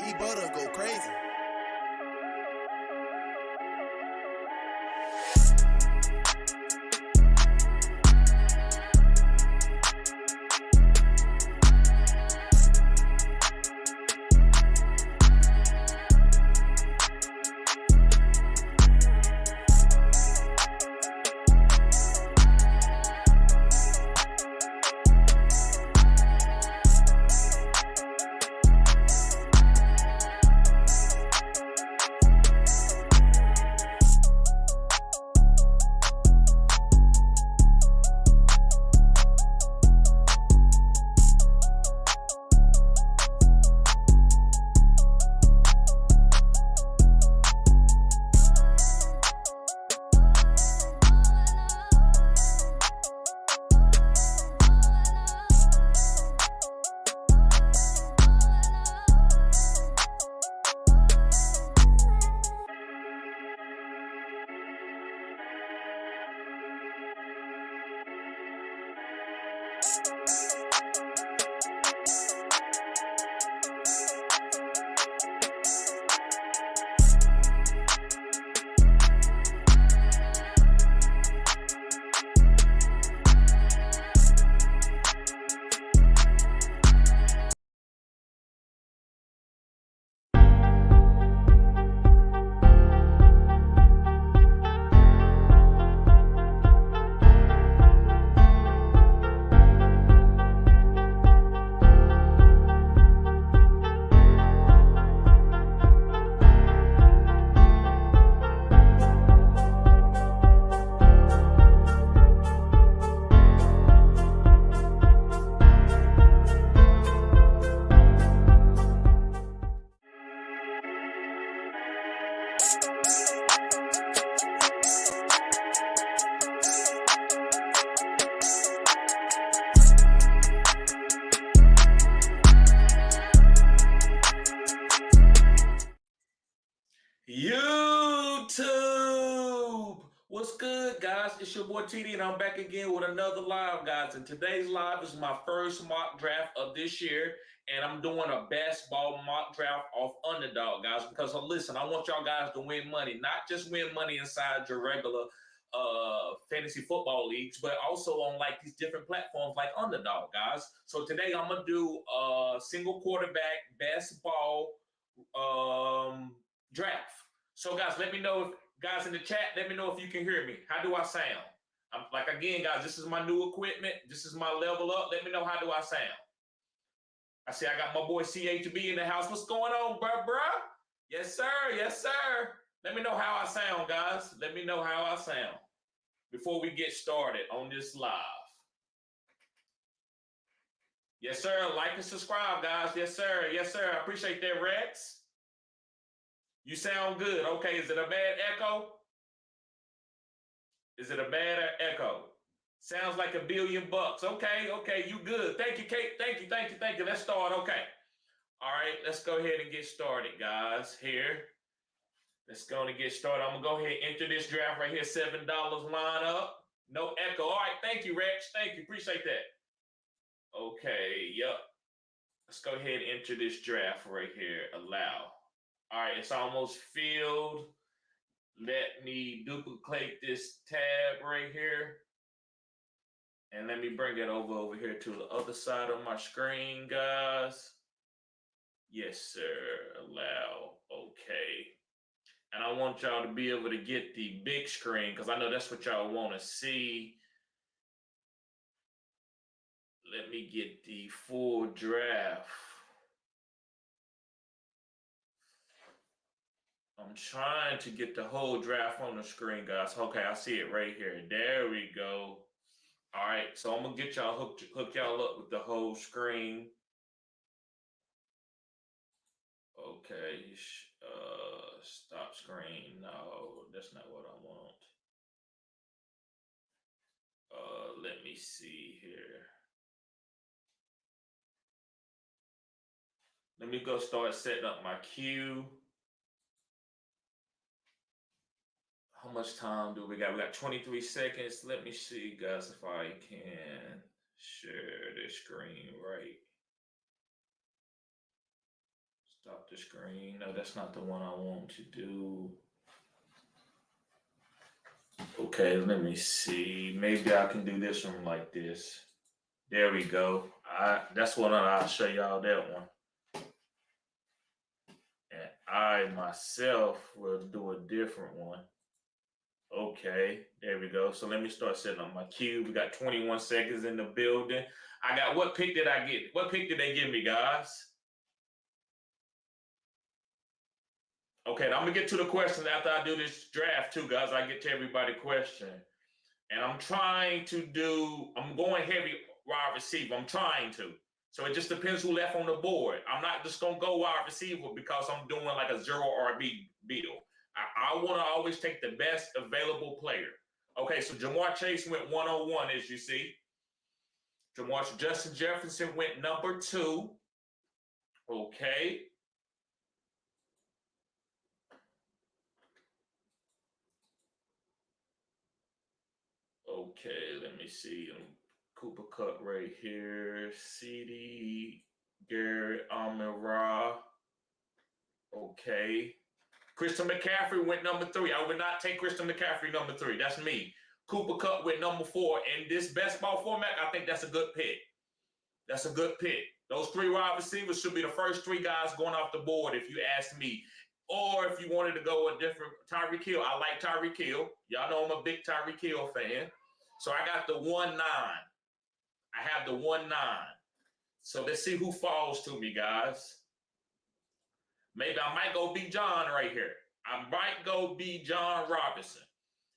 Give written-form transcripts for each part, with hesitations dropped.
E-Butter go crazy. What's good, guys? It's your boy TD, and I'm back again with another live, guys. And today's live is my first mock draft of this year, and I'm doing a best ball mock draft off UnderDog, guys. Because listen, I want y'all guys to win money, not just win money inside your regular fantasy football leagues, but also on like these different platforms like UnderDog, guys. So today I'm gonna do a single quarterback best ball draft. So guys, let me know if guys in the chat, let me know if you can hear me. How do I sound? I'm like again, guys, this is my new equipment. This is my level up. Let me know how do I sound. I see I got my boy CHB in the house. What's going on, bruh? Yes, sir. Yes, sir. Let me know how I sound, guys. Let me know how I sound before we get started on this live. Yes, sir. Like and subscribe, guys. Yes, sir. Yes, sir. I appreciate that, Rex. You sound good. Okay, is it a bad echo? Is it a bad echo? Sounds like $1 billion. Okay, you good. Thank you, Kate. Thank you. Let's start. Okay. All right, let's go ahead and get started, guys. Here. Let's go and get started. I'm going to go ahead and enter this draft right here. $7 line up. No echo. All right, thank you, Rex. Thank you. Appreciate that. Okay, yep. Let's go ahead and enter this draft right here. Allow. All right, it's almost filled. Let me duplicate this tab right here. And let me bring it over here to the other side of my screen, guys. Yes, sir. Allow. Okay. And I want y'all to be able to get the big screen because I know that's what y'all want to see. Let me get the full draft. I'm trying to get the whole draft on the screen, guys. Okay, I see it right here. There we go. All right, so I'm gonna get y'all hook y'all up with the whole screen. Okay, stop screen. No, that's not what I want. Let me see here. Let me go start setting up my queue. How much time do we got? We got 23 seconds. Let me see, guys, if I can share this screen right. Stop the screen. No, that's not the one I want to do. Okay, let me see. Maybe I can do this one like this. There we go. That's what I'll show y'all that one. And I myself will do a different one. Okay, there we go. So let me start setting up my queue. We got 21 seconds in the building. I got, what pick did I get? What pick did they give me, guys? Okay, I'm gonna get to the questions after I do this draft too, guys. I get to everybody question. And I'm going heavy wide receiver. I'm trying to. So it just depends who left on the board. I'm not just gonna go wide receiver because I'm doing like a 0 RB build. I want to always take the best available player. Okay, so Jamar Chase went 101, as you see. Justin Jefferson went number 2. Okay. Okay, let me see. Cooper Cup right here. CD, Garrett, Amon-Ra. Okay. Christian McCaffrey went number 3. I would not take Christian McCaffrey number 3. That's me. Cooper Cup went number 4. In this best ball format, I think that's a good pick. That's a good pick. Those 3 wide receivers should be the first 3 guys going off the board, if you ask me. Or if you wanted to go a different Tyreek Hill. I like Tyreek Hill. Y'all know I'm a big Tyreek Hill fan. So I got the 1-9. I have the 1-9. So let's see who falls to me, guys. Maybe I might go B. John right here. I might go B. John Robinson.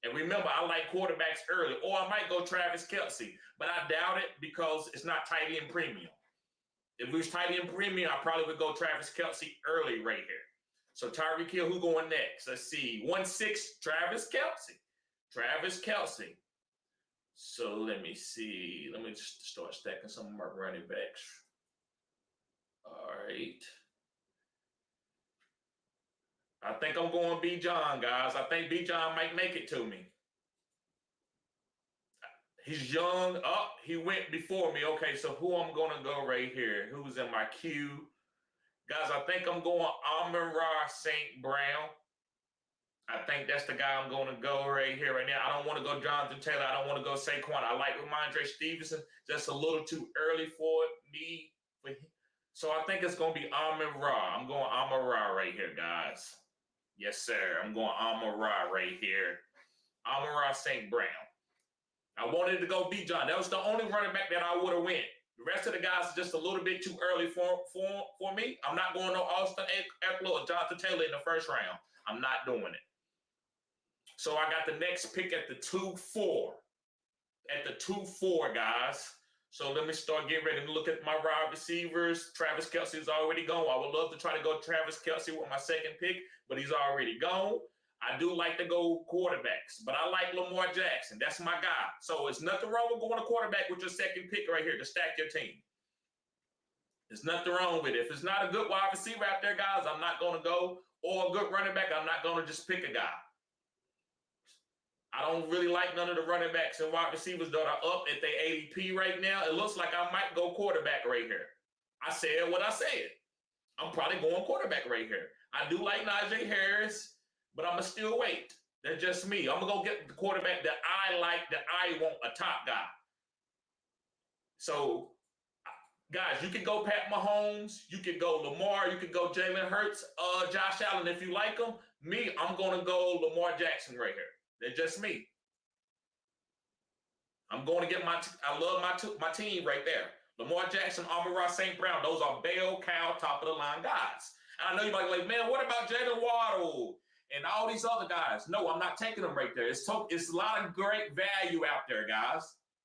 And remember, I like quarterbacks early. Or I might go Travis Kelce. But I doubt it because it's not tight end premium. If it was tight end premium, I probably would go Travis Kelce early right here. So Tyreek Hill, who going next? Let's see. 1-6, Travis Kelce. Travis Kelce. So let me see. Let me just start stacking some of my running backs. All right. I think I'm going B. John, guys. I think B. John might make it to me. He's young. Oh, he went before me. Okay, so who I'm going to go right here? Who's in my queue? Guys, I think I'm going Amon-Ra St. Brown. I think that's the guy I'm going to go right here, right now. I don't want to go Jonathan Taylor. I don't want to go Saquon. I like Ramondre Stevenson. Just a little too early for me. So I think it's going to be Amon-Ra. I'm going Amon-Ra right here, guys. Yes, sir. I'm going Amon-Ra right here. Amon-Ra St. Brown. I wanted to go Bijan. That was the only running back that I would have went. The rest of the guys are just a little bit too early for me. I'm not going no Austin Eckler or Jonathan Taylor in the first round. I'm not doing it. So I got the next pick at the 2-4. At the 2-4, guys. So let me start getting ready to look at my wide receivers. Travis Kelce is already gone. I would love to try to go Travis Kelce with my second pick, but he's already gone. I do like to go quarterbacks, but I like Lamar Jackson. That's my guy. So it's nothing wrong with going to quarterback with your second pick right here to stack your team. There's nothing wrong with it. If it's not a good wide receiver out there, guys, I'm not going to go. Or a good running back, I'm not going to just pick a guy. I don't really like none of the running backs and wide receivers that are up at their ADP right now. It looks like I might go quarterback right here. I said what I said. I'm probably going quarterback right here. I do like Najee Harris, but I'm going to still wait. That's just me. I'm going to go get the quarterback that I like, that I want, a top guy. So, guys, you can go Pat Mahomes. You can go Lamar. You can go Jalen Hurts, Josh Allen if you like them. Me, I'm going to go Lamar Jackson right here. They're just me. I'm going to get I love my team right there. Lamar Jackson, Amon-Ra St. Brown. Those are bell cow, top of the line guys. And I know you might be like, man, what about Jalen Waddle and all these other guys? No, I'm not taking them right there. It's a lot of great value out there, guys.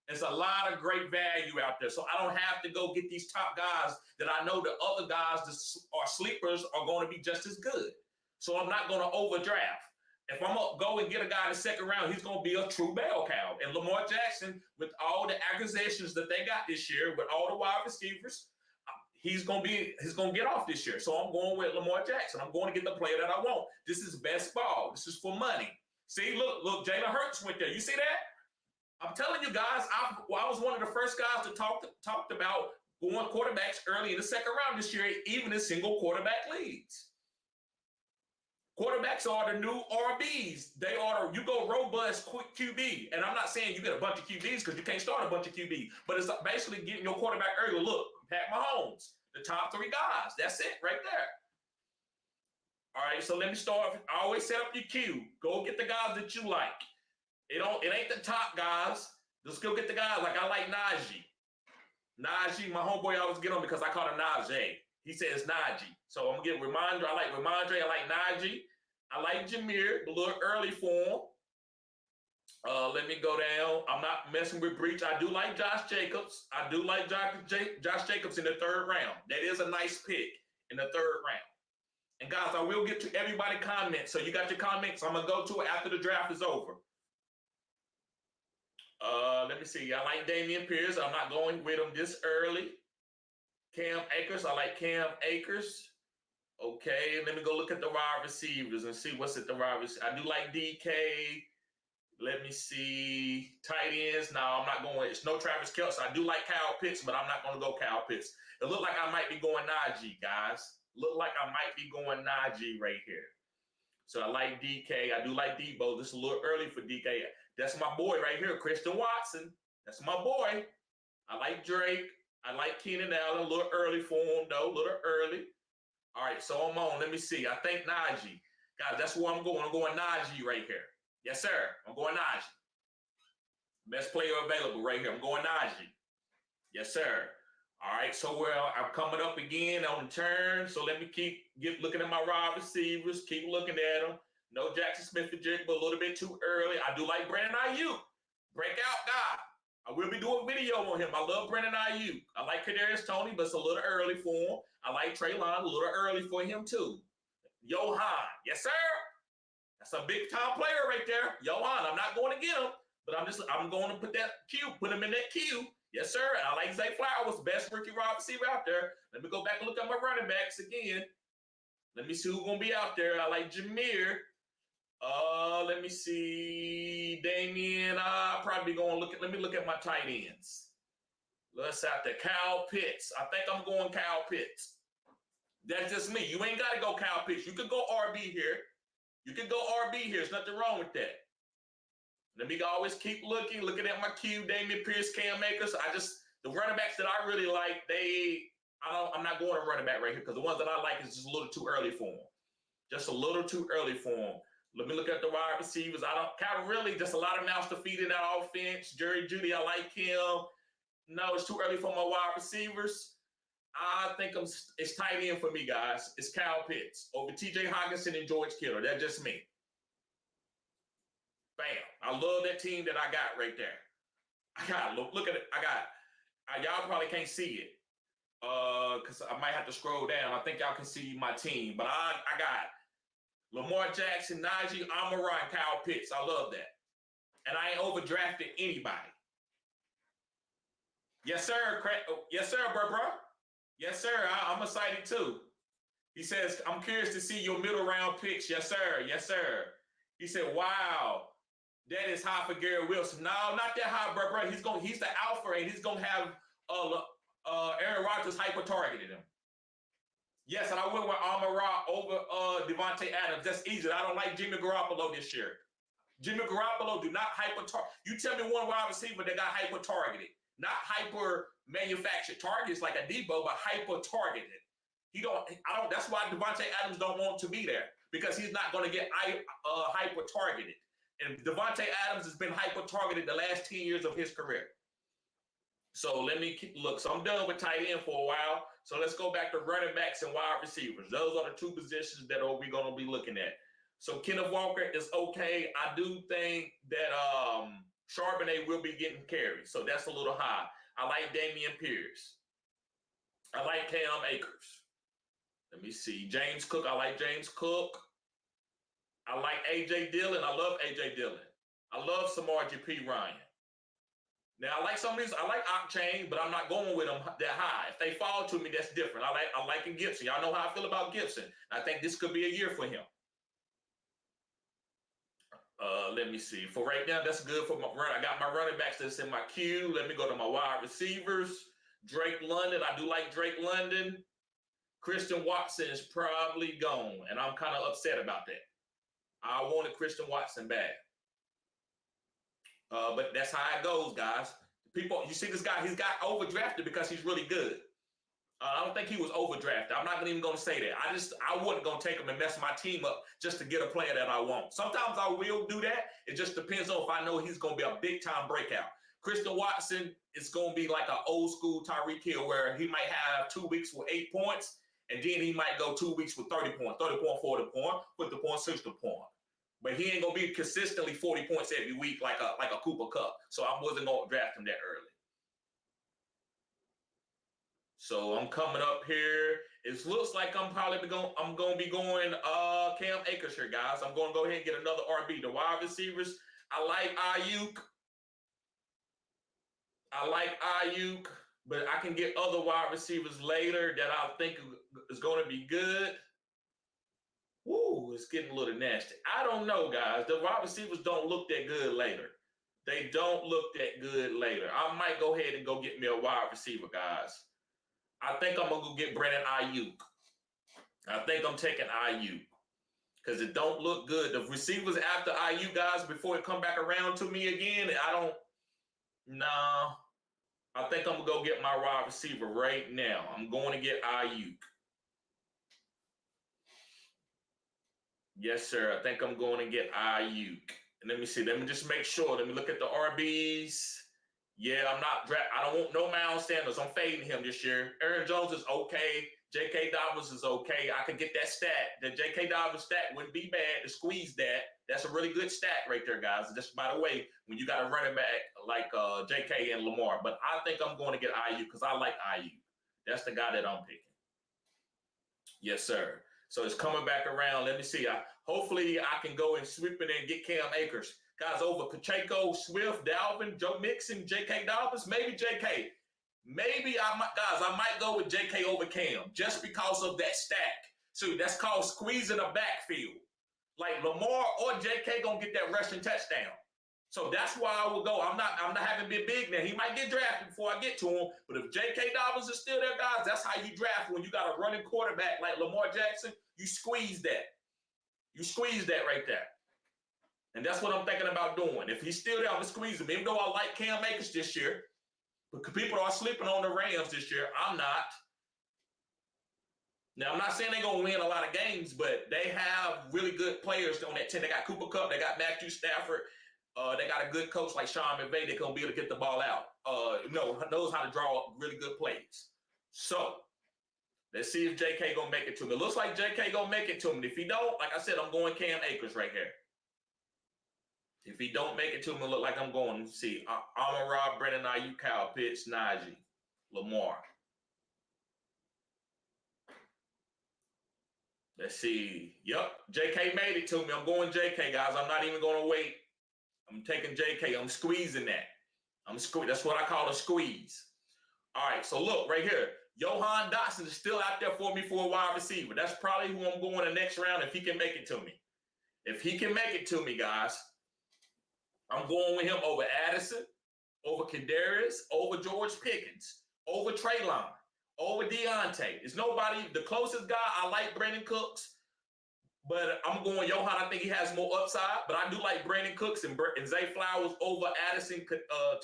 There's a lot of great value out there. So I don't have to go get these top guys that I know the other guys that are sleepers are going to be just as good. So I'm not going to overdraft. If I'm going to go and get a guy in the second round, he's going to be a true bell cow. And Lamar Jackson, with all the acquisitions that they got this year, with all the wide receivers, he's going to get off this year. So I'm going with Lamar Jackson. I'm going to get the player that I want. This is best ball. This is for money. See, look, Jalen Hurts went there. You see that? I'm telling you guys, I was one of the first guys that talked about going quarterbacks early in the second round this year, even in single quarterback leagues. Quarterbacks are the new RBs. You go robust, quick QB. And I'm not saying you get a bunch of QBs because you can't start a bunch of QBs, but it's basically getting your quarterback early. Look, Pat Mahomes, the top three guys. That's it right there. All right, so let me start. I always set up your queue. Go get the guys that you like. It ain't the top guys. Just go get the guys. Like I like Najee. Najee, my homeboy, I always get on because I call him Najee. He says Najee. So I'm going to get Ramondre. I like Ramondre. I like Najee. I like Jameer. A little early for him. Let me go down. I'm not messing with Breach. I do like Josh Jacobs. I do like Josh Jacobs in the third round. That is a nice pick in the third round. And guys, I will get to everybody comments. So you got your comments. I'm going to go to it after the draft is over. Let me see. I like Dameon Pierce. I'm not going with him this early. Cam Akers. I like Cam Akers. Okay, let me go look at the wide receivers and see what's at the wide receivers. I do like DK. Let me see. Tight ends. No, I'm not going. It's no Travis Kelce. I do like Kyle Pitts, but I'm not going to go Kyle Pitts. It looked like I might be going Najee, guys. Look like I might be going Najee right here. So I like DK. I do like Debo. This is a little early for DK. That's my boy right here, Christian Watson. That's my boy. I like Drake. I like Keenan Allen. A little early for him, though. A little early. All right, so I'm on. Let me see. I think Najee. Guys, that's where I'm going. I'm going Najee right here. Yes, sir. I'm going Najee. Best player available right here. I'm going Najee. Yes, sir. All right, so I'm coming up again on the turn. So let me keep looking at my wide receivers. Keep looking at them. No Jackson Smith-Njigba, but a little bit too early. I do like Brandon Ayuk. Breakout guy. I will be doing a video on him. I love Brandon Ayuk. I like Kadarius Toney, but it's a little early for him. I like Treylon, a little early for him too. Johan, yes sir. That's a big time player right there. Johan, I'm not going to get him, but I'm going to put him in that queue. Yes sir. And I like Zay Flowers, best rookie wide receiver out there. Let me go back and look at my running backs again. Let me see who's going to be out there. I like Jameer. Let me see. Damian, probably going to let me look at my tight ends. Let's out there. Kyle Pitts. I think I'm going Kyle Pitts. That's just me. You ain't got to go Kyle Pitts. You could go RB here. You can go RB here. There's nothing wrong with that. Let me always keep looking at my queue. Dameon Pierce, Cam Akers. The running backs that I really like, I'm not going to running back right here because the ones that I like is just a little too early for them. Just a little too early for them. Let me look at the wide receivers. Really just a lot of mouths to feed in that offense. Jerry Jeudy, I like him. No, it's too early for my wide receivers. I think it's tight end for me, guys. It's Kyle Pitts over TJ Hockenson and George Kittle. That's just me. Bam. I love that team that I got right there. Look at it. Y'all probably can't see it because I might have to scroll down. I think y'all can see my team, but I got Lamar Jackson, Najee, Amon-Ra, and Kyle Pitts. I love that. And I ain't overdrafted anybody. Yes, sir. Yes, sir, bro. Yes, sir. I'm excited too. He says, I'm curious to see your middle round picks. Yes, sir. Yes, sir. He said, wow, that is high for Garrett Wilson. No, not that high, bro. He's the alpha, and he's going to have Aaron Rodgers hyper-targeted him. Yes, and I went with Amon-Ra over Devontae Adams. That's easy. I don't like Jimmy Garoppolo this year. Jimmy Garoppolo do not hyper-target. You tell me one wide receiver that got hyper-targeted. Not hyper-manufactured targets like a Debo, but hyper-targeted. That's why Devontae Adams don't want to be there, because he's not going to get hyper-targeted. And Devontae Adams has been hyper-targeted the last 10 years of his career. So let me look. So I'm done with tight end for a while. So let's go back to running backs and wide receivers. Those are the two positions that we're going to be looking at. So Kenneth Walker is okay. I do think that Charbonnet will be getting carried. So that's a little high. I like Dameon Pierce. I like Cam Akers. Let me see. James Cook. I like James Cook. I like A.J. Dillon. I love A.J. Dillon. I love Samaje P. Ryan. Now, I like some of these. I like Octane, but I'm not going with them that high. If they fall to me, that's different. I like Gibson. Y'all know how I feel about Gibson. I think this could be a year for him. Let me see. For right now, that's good for my run. I got my running backs that's in my queue. Let me go to my wide receivers. Drake London. I do like Drake London. Christian Watson is probably gone, and I'm kind of upset about that. I wanted Christian Watson bad. But that's how it goes, guys. People, you see this guy, he's got overdrafted because he's really good. I don't think he was overdrafted. I'm not even going to say that. I wasn't going to take him and mess my team up just to get a player that I want. Sometimes I will do that. It just depends on if I know he's going to be a big-time breakout. Christian Watson is going to be like an old-school Tyreek Hill where he might have 2 weeks with 8 points, and then he might go 2 weeks with 30 points, 30 point, 40 point, 50 point, 60 point. But he ain't going to be consistently 40 points every week like a Cooper Kupp. So I wasn't going to draft him that early. So I'm coming up here. It looks like I'm going to be going Cam Akers here, guys. I'm going to go ahead and get another RB. The wide receivers, I like Ayuk, but I can get other wide receivers later that I think is going to be good. Woo, it's getting a little nasty. I don't know, guys. The wide receivers don't look that good later. They don't look that good later. I might go ahead and go get me a wide receiver, guys. I think I'm going to go get Brandon Ayuk. I think I'm taking Ayuk because it don't look good. The receivers after Ayuk, guys, before it come back around to me again, I think I'm going to go get my wide receiver right now. I'm going to get Ayuk. Yes, sir. I think I'm going to get Ayuk. And let me see. Let me just make sure. Let me look at the RBs. Yeah, I don't want no Miles Sanders. I'm fading him this year. Aaron Jones is okay. J.K. Dobbins is okay. I can get that stat. The J.K. Dobbins stat wouldn't be bad to squeeze that. That's a really good stat right there, guys. Just by the way, when you got a running back like J.K. and Lamar. But I think I'm going to get Ayuk because I like Ayuk. That's the guy that I'm picking. Yes, sir. So it's coming back around. Let me see. Hopefully I can go and sweep it and get Cam Akers. Guys, over Pacheco, Swift, Dalvin, Joe Mixon, J.K. Dobbins, maybe J.K. Maybe I might go with J.K. over Cam just because of that stack. So that's called squeezing a backfield. like Lamar or JK gonna get that rushing touchdown. So that's why I will go. I'm not having been big now. He might get drafted before I get to him. But if J.K. Dobbins is still there, guys, that's how you draft when you got a running quarterback like Lamar Jackson. You squeeze that. You squeeze that right there. And that's what I'm thinking about doing. If he's still there, I'm going to squeeze him. Even though I like Cam Akers this year, because people are sleeping on the Rams this year, I'm not. Now, I'm not saying they're going to win a lot of games, but they have really good players on that team. They got Cooper Kupp. They got Matthew Stafford. They got a good coach like Sean McVay. They're going to be able to get the ball out. Knows how to draw up really good plays. So, let's see if JK going to make it to me. It looks like JK going to make it to me. If he don't, like I said, I'm going Cam Akers right here. If he don't make it to me, look like I'm going to see Amon-Ra, Brandon Ayuk, Kyle Pitts, Najee, Lamar. Let's see. Yep, JK made it to me. I'm going JK, guys. I'm not even going to wait. I'm taking JK. I'm squeezing that. That's what I call a squeeze. All right, so look right here. Johan Dotson is still out there for me for a wide receiver. That's probably who I'm going the next round if he can make it to me. If he can make it to me, guys, I'm going with him over Addison, over Kadarius, over George Pickens, over Treylon, over Deontay. It's nobody. The closest guy, I like Brandon Cooks, but I'm going Johan. I think he has more upside, but I do like Brandon Cooks and Zay Flowers over Addison,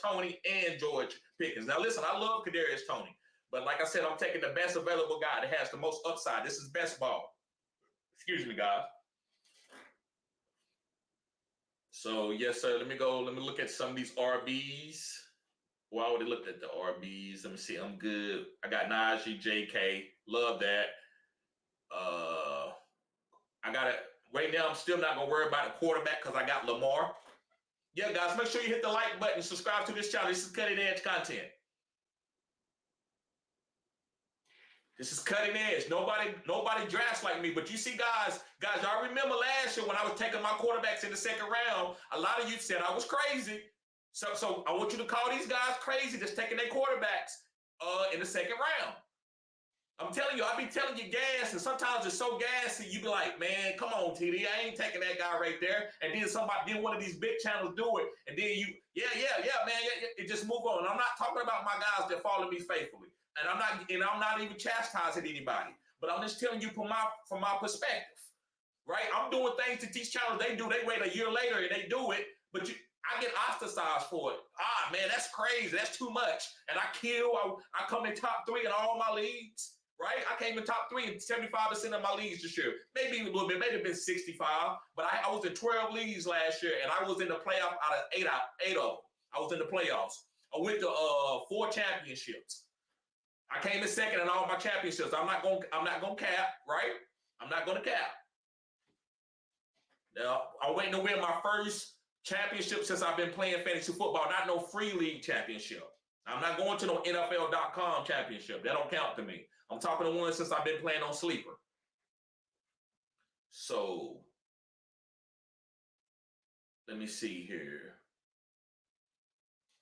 Tony, and George Pickens. Now, listen, I love Kadarius Toney, but like I said, I'm taking the best available guy that has the most upside. This is best ball. Excuse me, guys. So, yes, sir. Let me look at some of these RBs. Well, I already looked at the RBs. Let me see. I'm good. I got Najee, JK. Love that. I got it. Right now, I'm still not going to worry about a quarterback because I got Lamar. Yeah, guys, make sure you hit the like button. Subscribe to this channel. This is cutting edge content. This is cutting edge. Nobody drafts like me. But you see, guys, y'all remember last year when I was taking my quarterbacks in the second round, a lot of you said I was crazy. So I want you to call these guys crazy that's taking their quarterbacks in the second round. I'm telling you, I be telling you gas, and sometimes it's so gassy, you be like, man, come on, TD, I ain't taking that guy right there. And then one of these big channels do it, and then you, man, it just move on. And I'm not talking about my guys that follow me faithfully. And I'm not even chastising anybody, but I'm just telling you from my perspective, right? I'm doing things that these channels they do. They wait a year later and they do it, but I get ostracized for it. Man, that's crazy. That's too much. And I come in top 3 in all my leagues, right? I came in top 3 in 75% of my leagues this year. Maybe a little bit, maybe been 65, but I was in 12 leagues last year, and I was in the playoff out of 8 of them. I was in the playoffs. I went to 4 championships. I came in second in all my championships. I'm not gonna cap, right? I'm not gonna cap. Now I'm waiting to win my first championship since I've been playing fantasy football. Not no free league championship. I'm not going to no NFL.com championship. That don't count to me. I'm talking to one since I've been playing on Sleeper. So let me see here.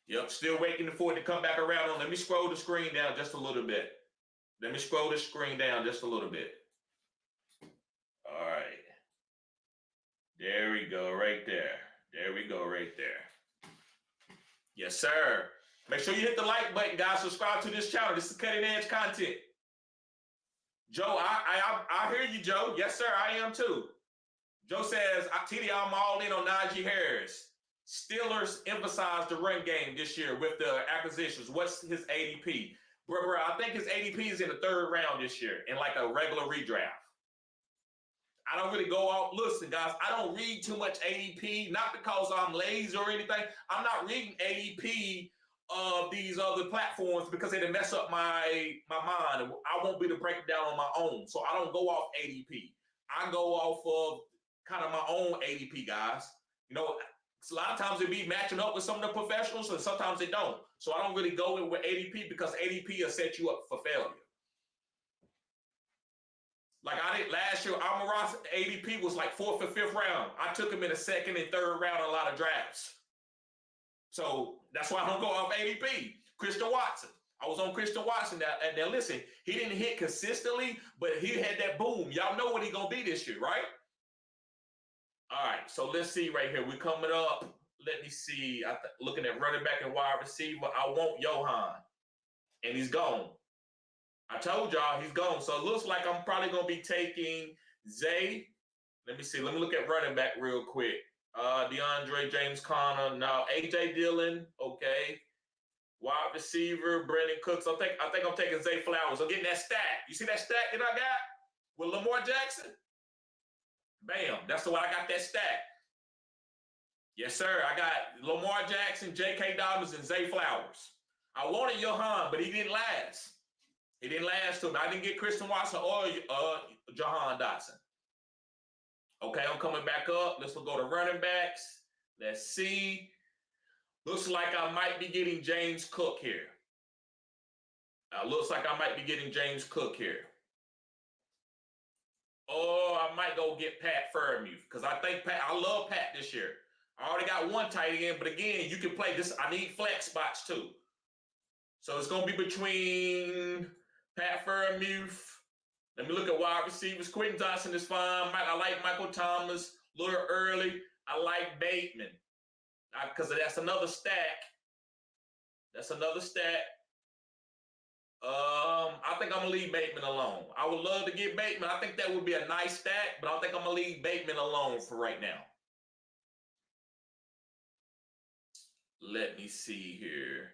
Yep, still waiting for it to come back around. Let me scroll the screen down just a little bit. All right. There we go, right there. Yes, sir. Make sure you hit the like button, guys. Subscribe to this channel. This is cutting edge content. Joe, I hear you, Joe. Yes, sir, I am too. Joe says, TD, I'm all in on Najee Harris. Steelers emphasized the run game this year with the acquisitions. What's his ADP? Bro, I think his ADP is in the 3rd round this year in like a regular redraft. I don't really go out. Listen, guys, I don't read too much ADP, not because I'm lazy or anything. I'm not reading ADP of these other platforms because it'll mess up my mind. I won't be able to break it down on my own. So I don't go off ADP. I go off of kind of my own ADP, guys. You know, a lot of times it be matching up with some of the professionals, and sometimes they don't. So I don't really go in with ADP because ADP will set you up for failure. Like I did last year, Amon-Ra ADP was like 4th or 5th round. I took him in the 2nd and 3rd round in a lot of drafts. So that's why I don't go off ADP. Christian Watson. I was on Christian Watson. Now listen, he didn't hit consistently, but he had that boom. Y'all know what he's going to be this year, right? All right, so let's see right here. We're coming up. Let me see. Looking at running back and wide receiver, I want Johan, and he's gone. I told y'all he's gone. So it looks like I'm probably going to be taking Zay. Let me see. Let me look at running back real quick. DeAndre, James Conner. No, A.J. Dillon. Okay. Wide receiver, Brandon Cooks. I think I'm taking Zay Flowers. I'm getting that stack. You see that stack that I got with Lamar Jackson? Bam. That's the way I got that stack. Yes, sir. I got Lamar Jackson, J.K. Dobbins, and Zay Flowers. I wanted Johan, but he didn't last. He didn't last to me. I didn't get Christian Watson or Jahan Dotson. Okay, I'm coming back up. Let's go to running backs. Let's see. Looks like I might be getting James Cook here. Looks like I might be getting James Cook here. Or I might go get Pat Freiermuth because I love Pat this year. I already got one tight end, but again, you can play this. I need flex spots too. So it's going to be between Pat Freiermuth. Let me look at wide receivers. Quentin Johnson is fine. I like Michael Thomas a little early. I like Bateman because that's another stack. That's another stack. I think I'm going to leave Bateman alone. I would love to get Bateman. I think that would be a nice stack, but I think I'm going to leave Bateman alone for right now. Let me see here.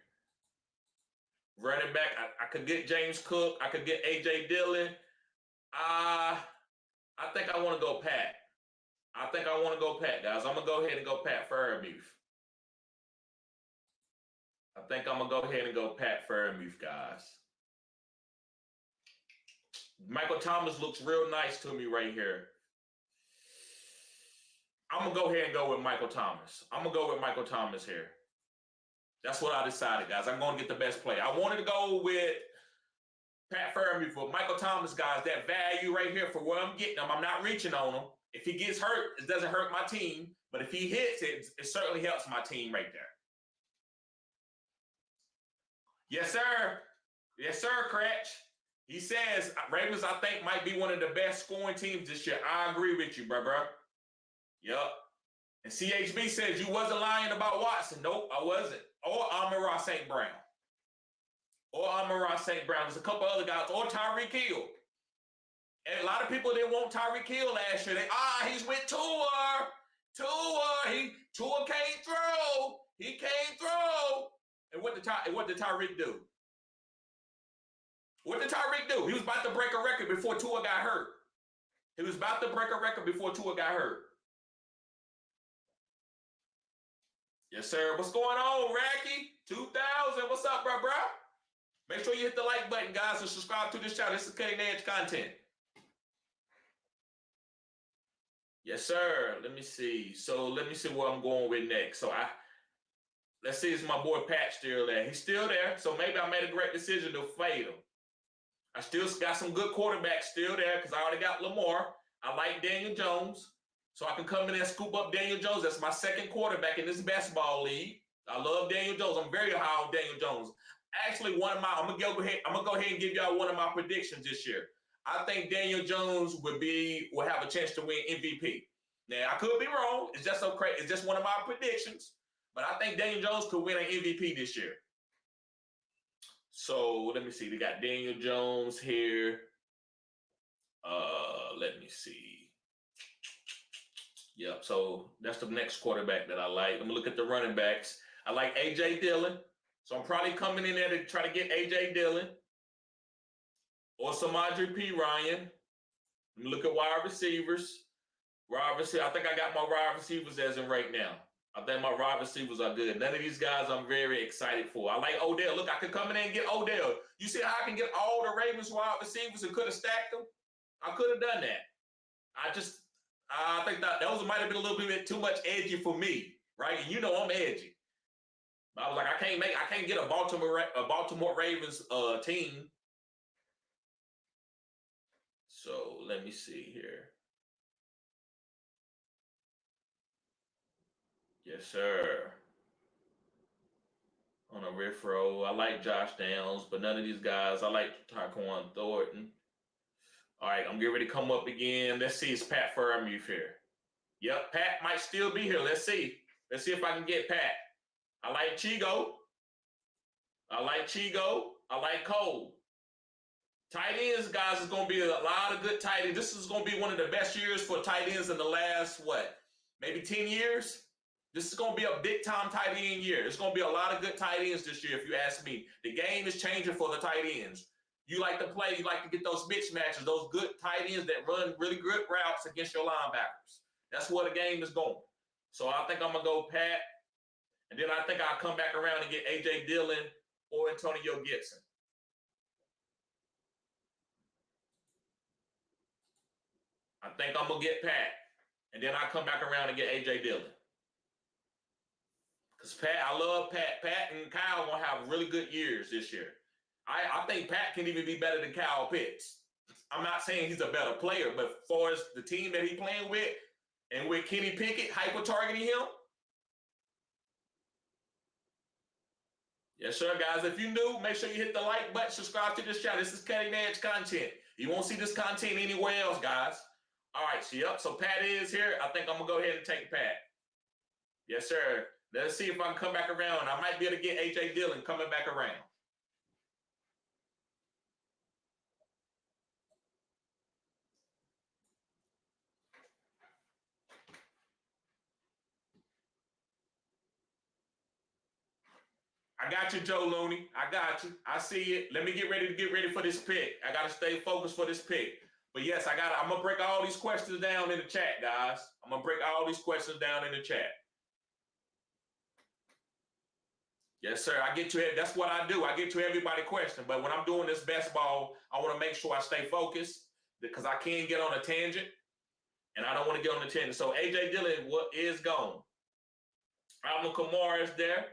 Running back, I could get James Cook. I could get A.J. Dillon. I think I want to go Pat. I think I want to go Pat, guys. I'm going to go ahead and go Pat Freiermuth. I think I'm going to go ahead and go Pat Freiermuth, guys. Michael Thomas looks real nice to me right here. I'm going to go ahead and go with Michael Thomas. I'm going to go with Michael Thomas here. That's what I decided, guys. I'm going to get the best play. I wanted to go with Pat Freiermuth, but Michael Thomas, guys, that value right here for where I'm getting him, I'm not reaching on him. If he gets hurt, it doesn't hurt my team. But if he hits it, it certainly helps my team right there. Yes, sir. Yes, sir, Cratch. He says, Ravens, I think, might be one of the best scoring teams this year. I agree with you, bro. Yep. And CHB says you wasn't lying about Watson. Nope, I wasn't. Or Amon-Ra St. Brown. There's a couple other guys. Or Tyreek Hill. And a lot of people didn't want Tyreek Hill last year. He's with Tua. Tua can't throw. He can't throw. And what did Tyreek do? What did Tyreek do? He was about to break a record before Tua got hurt. Yes, sir. What's going on, Racky? 2000. What's up, bro? Make sure you hit the like button, guys, and subscribe to this channel. This is cutting edge content. Yes, sir. Let me see. So let me see where I'm going with next. So let's see, is my boy Pat still there? He's still there. So maybe I made a great decision to fade him. I still got some good quarterbacks still there because I already got Lamar. I like Daniel Jones. So I can come in and scoop up Daniel Jones. That's my second quarterback in this basketball league. I love Daniel Jones. I'm very high on Daniel Jones. Actually, I'm gonna go ahead and give y'all one of my predictions this year. I think Daniel Jones will have a chance to win MVP. Now I could be wrong. It's just so crazy. It's just one of my predictions. But I think Daniel Jones could win an MVP this year. So let me see. They got Daniel Jones here. Let me see. Yep. So that's the next quarterback that I like. Let me look at the running backs. I like A.J. Dillon. So I'm probably coming in there to try to get A.J. Dillon or Samaje P. Ryan. Let me look at wide receivers. I think I got my wide receivers as in right now. I think my wide receivers are good. None of these guys I'm very excited for. I like Odell. Look, I could come in there and get Odell. You see how I can get all the Ravens wide receivers and could have stacked them? I could have done that. I think that might have been a little bit too much edgy for me, right? And you know I'm edgy. I was like, I can't get a Baltimore Ravens team. So let me see here. Yes, sir. On a riff roll. I like Josh Downs, but none of these guys. I like Tyquan Thornton. All right, I'm getting ready to come up again. Let's see, it's Pat Freiermuth here. Yep, Pat might still be here. Let's see. Let's see if I can get Pat. I like Chigo. I like Cole. Tight ends, guys, is going to be a lot of good tight ends. This is going to be one of the best years for tight ends in the last, maybe 10 years? This is going to be a big-time tight end year. It's going to be a lot of good tight ends this year, if you ask me. The game is changing for the tight ends. You like to play, you like to get those mismatches, those good tight ends that run really good routes against your linebackers. That's where the game is going. So I think I'm going to go Pat. And then I think I'll come back around and get A.J. Dillon or Antonio Gibson. I think I'm going to get Pat. And then I come back around and get A.J. Dillon. Because Pat, I love Pat. Pat and Kyle are going to have really good years this year. I think Pat can even be better than Kyle Pitts. I'm not saying he's a better player, but as far as the team that he's playing with, and with Kenny Pickett hyper-targeting him, yes, sir, guys. If you're new, make sure you hit the like button, subscribe to this channel. This is cutting-edge content. You won't see this content anywhere else, guys. All right, so Pat is here. I think I'm going to go ahead and take Pat. Yes, sir. Let's see if I can come back around. I might be able to get A.J. Dillon coming back around. I got you, Joe Looney. I got you. I see it. Let me get ready for this pick. I got to stay focused for this pick. But yes, I'm going to break all these questions down in the chat, guys. I'm going to break all these questions down in the chat. Yes, sir. I get to it. That's what I do. I get to everybody's question. But when I'm doing this best ball, I want to make sure I stay focused because I can't get on a tangent. And I don't want to get on a tangent. So A.J. Dillon, what is gone? Alvin Kamara is there.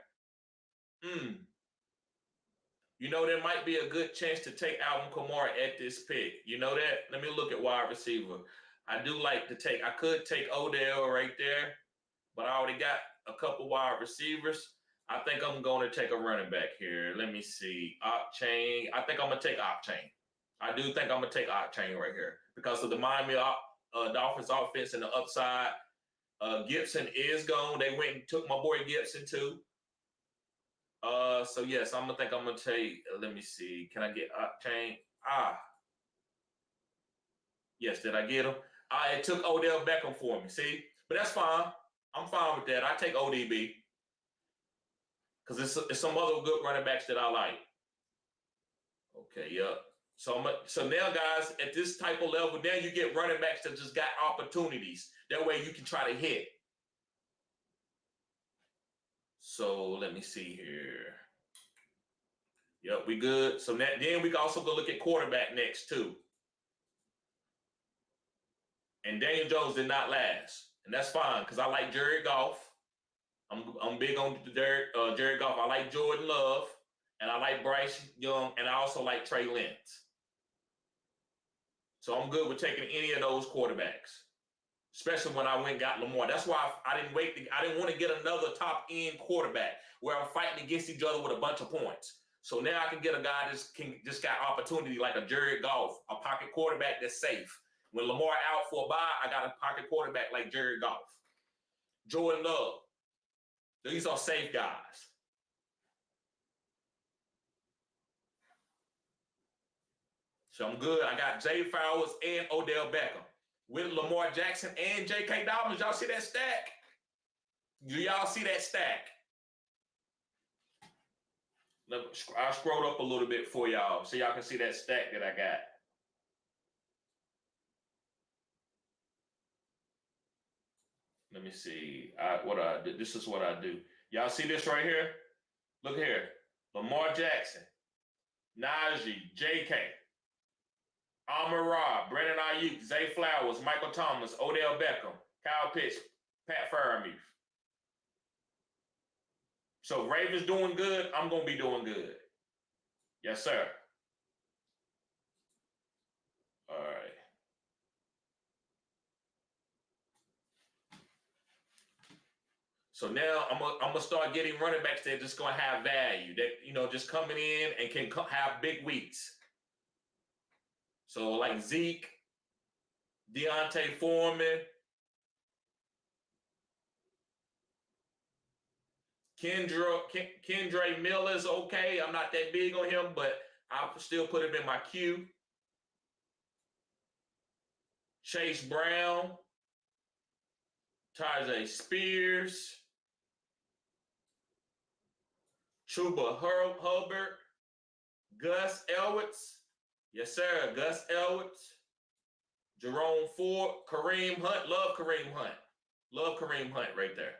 You know, there might be a good chance to take Alvin Kamara at this pick. You know that? Let me look at wide receiver. I could take Odell right there, but I already got a couple wide receivers. I think I'm going to take a running back here. Let me see. Octane. I think I'm going to take Octane. I do think I'm going to take Octane right here because of the Miami Dolphins offense and the upside. Gibson is gone. They went and took my boy Gibson too. So yes, I'm gonna take. Let me see. Can I get Octane? Yes. Did I get him? It took Odell Beckham for me. See, but that's fine. I'm fine with that. I take ODB because it's some other good running backs that I like. Okay. Yep. So now, guys, at this type of level, now you get running backs that just got opportunities. That way you can try to hit. So let me see here. Yep, we good. So then we can also go look at quarterback next too. And Daniel Jones did not last, and that's fine because I like Jared Goff. I'm big on Jared Goff. I like Jordan Love, and I like Bryce Young, and I also like Trey Lance. So I'm good with taking any of those quarterbacks, especially when I went and got Lamar. That's why I didn't wait. I didn't want to get another top-end quarterback where I'm fighting against each other with a bunch of points. So now I can get a guy that just got opportunity like a Jared Goff, a pocket quarterback that's safe. When Lamar out for a bye, I got a pocket quarterback like Jared Goff. Jordan Love. These are safe guys. So I'm good. I got Jay Flowers and Odell Beckham with Lamar Jackson and J.K. Dobbins. Y'all see that stack? Do y'all see that stack? I'll scroll up a little bit for y'all so y'all can see that stack that I got. Let me see. This is what I do. Y'all see this right here? Look here. Lamar Jackson, Najee, J.K., Amon-Ra, Brandon Ayuk, Zay Flowers, Michael Thomas, Odell Beckham, Kyle Pitts, Pat Freiermuth. So Ravens doing good, I'm going to be doing good. Yes, sir. All right. So now I'm gonna start getting running backs that just going to have value, that, just coming in and can have big weeks. So like Zeke, Deontay Foreman, Kendre Miller's okay. I'm not that big on him, but I'll still put him in my queue. Chase Brown, Tajay Spears, Chuba Hubbard, Gus Elwoods. Yes, sir. Gus Elwoods. Jerome Ford, Kareem Hunt. Love Kareem Hunt. Love Kareem Hunt right there.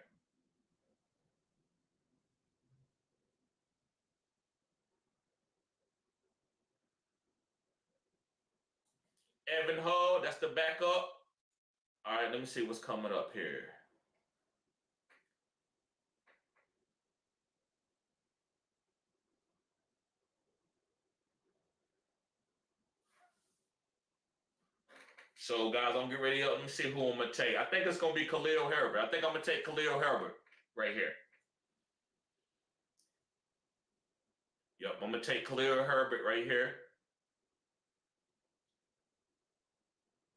Evan Hull, that's the backup. All right, let me see what's coming up here. So, guys, I'm getting ready up. Let me see who I'm going to take. I think it's going to be Khalil Herbert. I think I'm going to take Khalil Herbert right here. Yep, I'm going to take Khalil Herbert right here.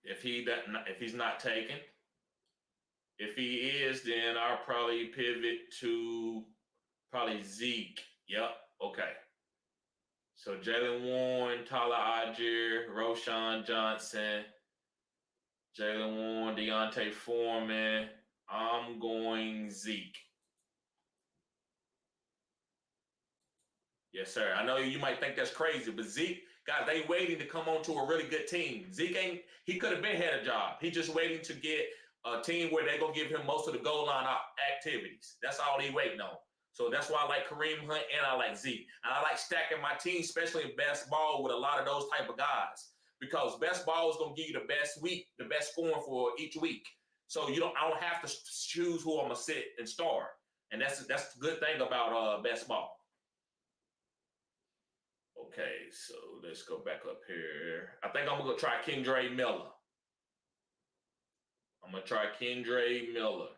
If he's not taken. If he is, then I'll probably pivot to probably Zeke. Yep, okay. So Jalen Warren, Tyler Algier, Roshan Johnson, Jalen Warren, Deontay Foreman. I'm going Zeke. Yes, sir. I know you might think that's crazy, but Zeke, guys, they waiting to come on to a really good team. Zeke he could have been had a job. He just waiting to get a team where they're going to give him most of the goal line activities. That's all he waiting on. So that's why I like Kareem Hunt and I like Zeke. And I like stacking my team, especially in best ball, with a lot of those type of guys. Because best ball is going to give you the best week, the best scoring for each week. So I don't have to choose who I'm going to sit and start. And that's the good thing about best ball. Okay, so let's go back up here. I think I'm going to try Kendre Miller. I'm going to try Kendre Miller.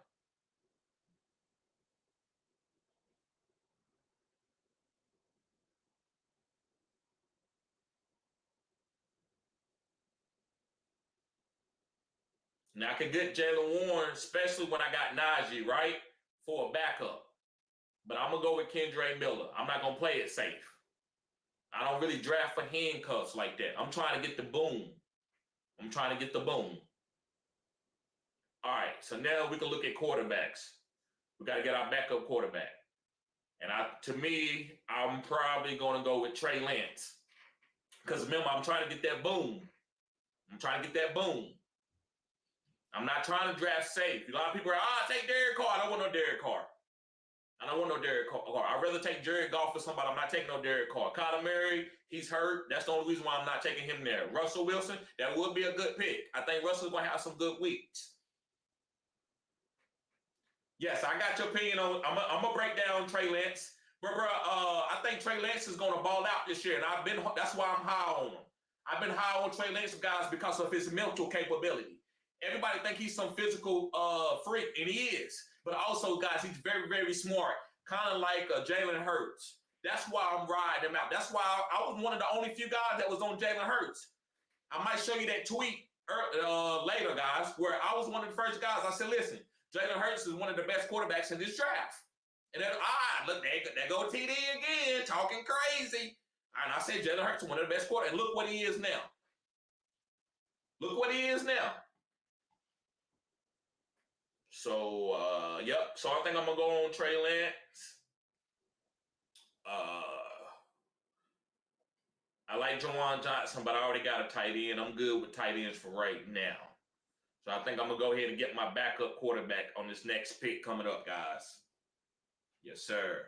Now, I could get Jalen Warren, especially when I got Najee, right, for a backup. But I'm going to go with Kendre Miller. I'm not going to play it safe. I don't really draft for handcuffs like that. I'm trying to get the boom. I'm trying to get the boom. All right, so now we can look at quarterbacks. We got to get our backup quarterback. And to me, I'm probably going to go with Trey Lance. Because remember, I'm trying to get that boom. I'm trying to get that boom. I'm not trying to draft safe. A lot of people are, take Derek Carr. I don't want no Derek Carr. I don't want no Derek Carr. I'd rather take Jared Goff or somebody. I'm not taking no Derek Carr. Kyler Murray, he's hurt. That's the only reason why I'm not taking him there. Russell Wilson, that would be a good pick. I think Russell's going to have some good weeks. Yes, I got your opinion on. I'm gonna break down Trey Lance, but bro, I think Trey Lance is gonna ball out this year, and that's why I'm high on him. I've been high on Trey Lance, guys, because of his mental capability. Everybody think he's some physical freak, and he is. But also, guys, he's very, very smart, kind of like Jalen Hurts. That's why I'm riding him out. That's why I was one of the only few guys that was on Jalen Hurts. I might show you that tweet later, guys, where I was one of the first guys. I said, listen, Jalen Hurts is one of the best quarterbacks in this draft. And then, look, there go TD again, talking crazy. And I said Jalen Hurts is one of the best quarterbacks. And look what he is now. Look what he is now. So, yep. So I think I'm going to go on Trey Lance. I like Juwan Johnson, but I already got a tight end. I'm good with tight ends for right now. So I think I'm going to go ahead and get my backup quarterback on this next pick coming up, guys. Yes, sir.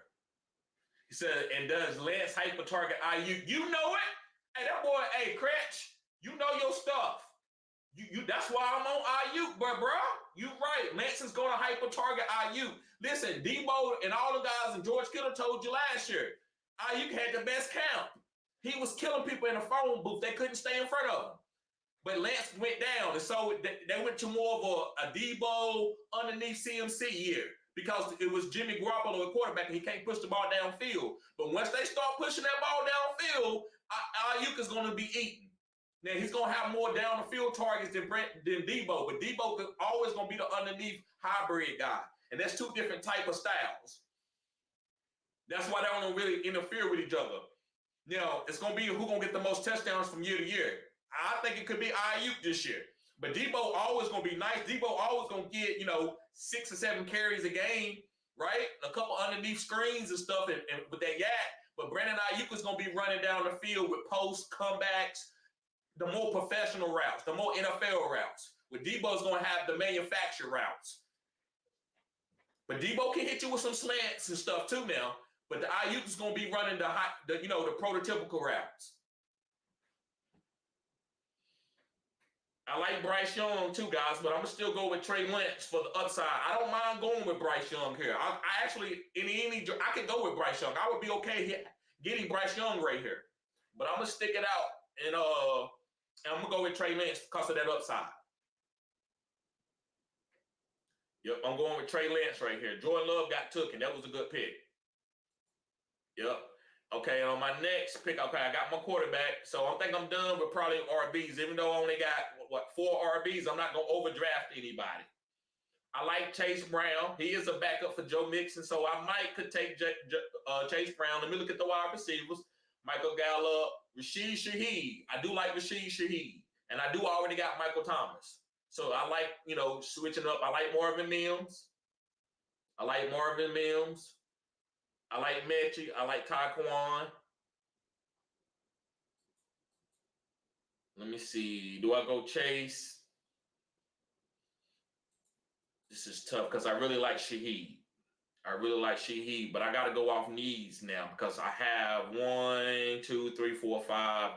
He said, and does Lance hyper target IU? You know it. Hey, that boy, hey, Cratch, you know your stuff. That's why I'm on IU, bro. You right. Lance is going to hyper target IU. Listen, Debo and all the guys and George Kittle told you last year, IU had the best count. He was killing people in the phone booth. They couldn't stay in front of him. But Lance went down, and so they went to more of a Debo underneath CMC year because it was Jimmy Garoppolo, a quarterback, and he can't push the ball downfield. But once they start pushing that ball downfield, Ayuk is going to be eaten. Now, he's going to have more down the field targets than Debo, but Debo is always going to be the underneath hybrid guy. And that's two different type of styles. That's why they don't really interfere with each other. You know, it's going to be who's going to get the most touchdowns from year to year. I think it could be Ayuk this year. But Debo always going to be nice. Debo always going to get, 6 or 7 carries a game, right? A couple underneath screens and stuff and with that yak. But Brandon Ayuk is going to be running down the field with posts, comebacks, the more professional routes, the more NFL routes. With Debo's going to have the manufactured routes. But Debo can hit you with some slants and stuff too now. But the Ayuk is going to be running the prototypical routes. I like Bryce Young too, guys, but I'm going to still go with Trey Lance for the upside. I don't mind going with Bryce Young here. I actually, I could go with Bryce Young. I would be okay getting Bryce Young right here. But I'm going to stick it out, and I'm going to go with Trey Lance because of that upside. Yep, I'm going with Trey Lance right here. Jordan Love got took, and that was a good pick. Yep. Okay, on my next pick, okay, I got my quarterback. So I think I'm done with probably RBs. Even though I only got, 4 RBs, I'm not going to overdraft anybody. I like Chase Brown. He is a backup for Joe Mixon, so I could take Chase Brown. Let me look at the wide receivers. Michael Gallup, Rashid Shaheed. I do like Rashid Shaheed, and I do already got Michael Thomas. So I like, switching up. I like Marvin Mims. I like Mechie. I like Taekwon. Let me see. Do I go Chase? This is tough because I really like Shaheed. But I got to go off needs now because I have 1, 2, 3, 4, 5,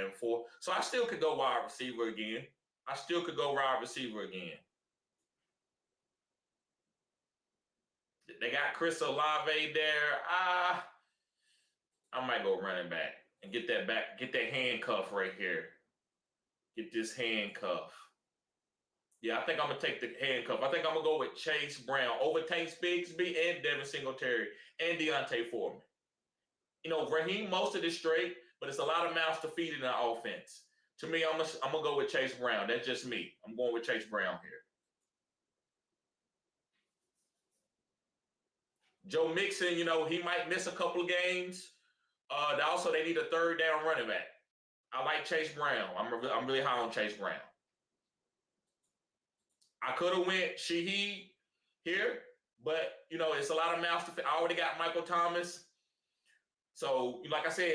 and 4. So I still could go wide receiver again. They got Chris Olave there. I might go running back and get that handcuff right here. Get this handcuff. Yeah, I think I'm going to take the handcuff. I think I'm going to go with Chase Brown over Tank Bigsby and Devin Singletary and Deontay Foreman. Raheem Mostert is straight, but it's a lot of mouths to feed in the offense. To me, I'm going to go with Chase Brown. That's just me. I'm going with Chase Brown here. Joe Mixon, he might miss a couple of games. Also, they need a third down running back. I like Chase Brown. I'm really high on Chase Brown. I could have went Shaheed here, but, it's a lot of mouths to feed. I already got Michael Thomas. So, like I said,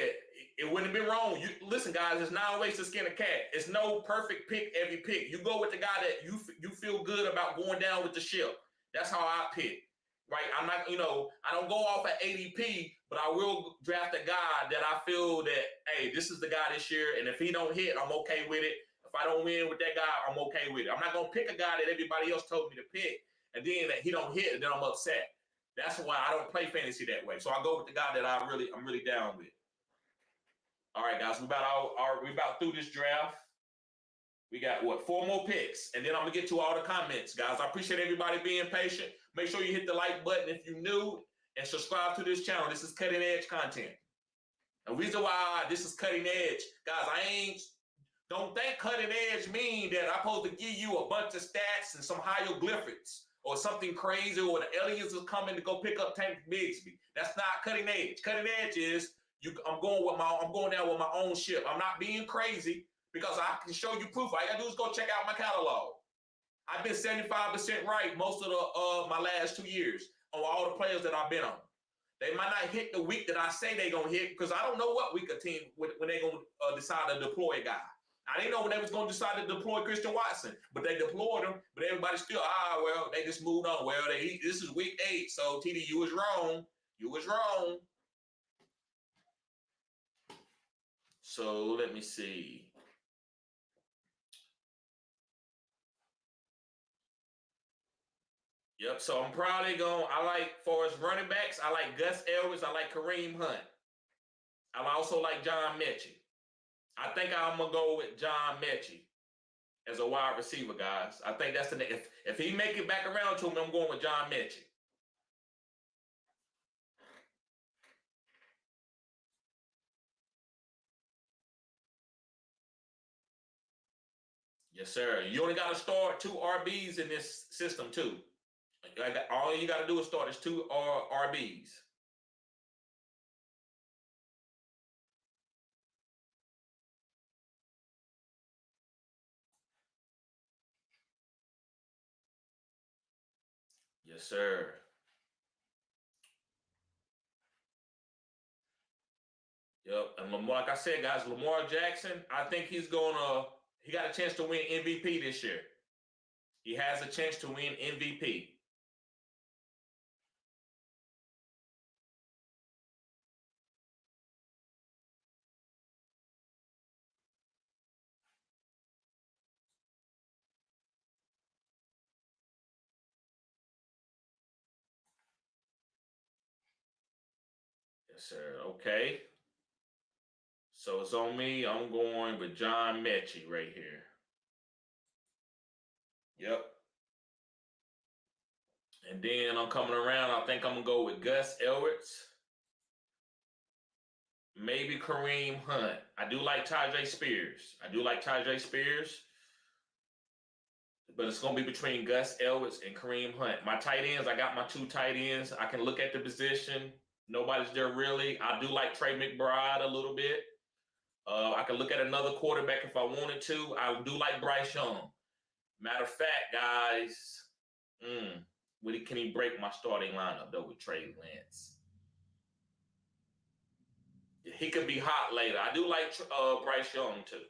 it wouldn't have been wrong. Listen, guys, it's 9 ways to skin a cat. It's no perfect pick every pick. You go with the guy that you feel good about going down with the ship. That's how I pick. Right, I'm not, I don't go off at ADP, but I will draft a guy that I feel that, hey, this is the guy this year, and if he don't hit, I'm okay with it. If I don't win with that guy, I'm okay with it. I'm not gonna pick a guy that everybody else told me to pick, and then that he don't hit, and then I'm upset. That's why I don't play fantasy that way. So I go with the guy that I'm really down with. All right, guys, we about through this draft. We got 4 more picks, and then I'm gonna get to all the comments, guys. I appreciate everybody being patient. Make sure you hit the like button if you're new and subscribe to this channel. This is cutting edge content. The reason why this is cutting edge, guys, don't think cutting edge mean that I'm supposed to give you a bunch of stats and some hieroglyphics or something crazy or the aliens are coming to go pick up Tank Bigsby. That's not cutting edge. Cutting edge is I'm going down with my own ship. I'm not being crazy because I can show you proof. All you gotta do is go check out my catalog. I've been 75% right most of my last 2 years on all the players that I've been on. They might not hit the week that I say they're going to hit because I don't know what week a team when they're going to decide to deploy a guy. I didn't know when they was going to decide to deploy Christian Watson, but they deployed him. But everybody still, they just moved on. Well, this is week 8, so TD, you was wrong. So let me see. Yep, so I'm probably for as running backs, I like Gus Edwards, I like Kareem Hunt. I also like John Mechie. I think I'm going to go with John Mechie as a wide receiver, guys. I think that's if he make it back around to me, I'm going with John Mechie. Yes, sir. You only got to start 2 RBs in this system, too. All you got to do is start is 2 RBs. Yes, sir. Yep. And Lamar, like I said, guys, Lamar Jackson, I think he got a chance to win MVP this year. He has a chance to win MVP. Yes, sir. Okay. So it's on me. I'm going with John Mechie right here. Yep. And then I'm coming around. I think I'm going to go with Gus Edwards. Maybe Kareem Hunt. I do like Tajay Spears. But it's going to be between Gus Edwards and Kareem Hunt. My tight ends, I got my 2 tight ends. I can look at the position. Nobody's there really. I do like Trey McBride a little bit. I can look at another quarterback if I wanted to. I do like Bryce Young. Matter of fact, guys, can he break my starting lineup, though, with Trey Lance? He could be hot later. I do like Bryce Young, too.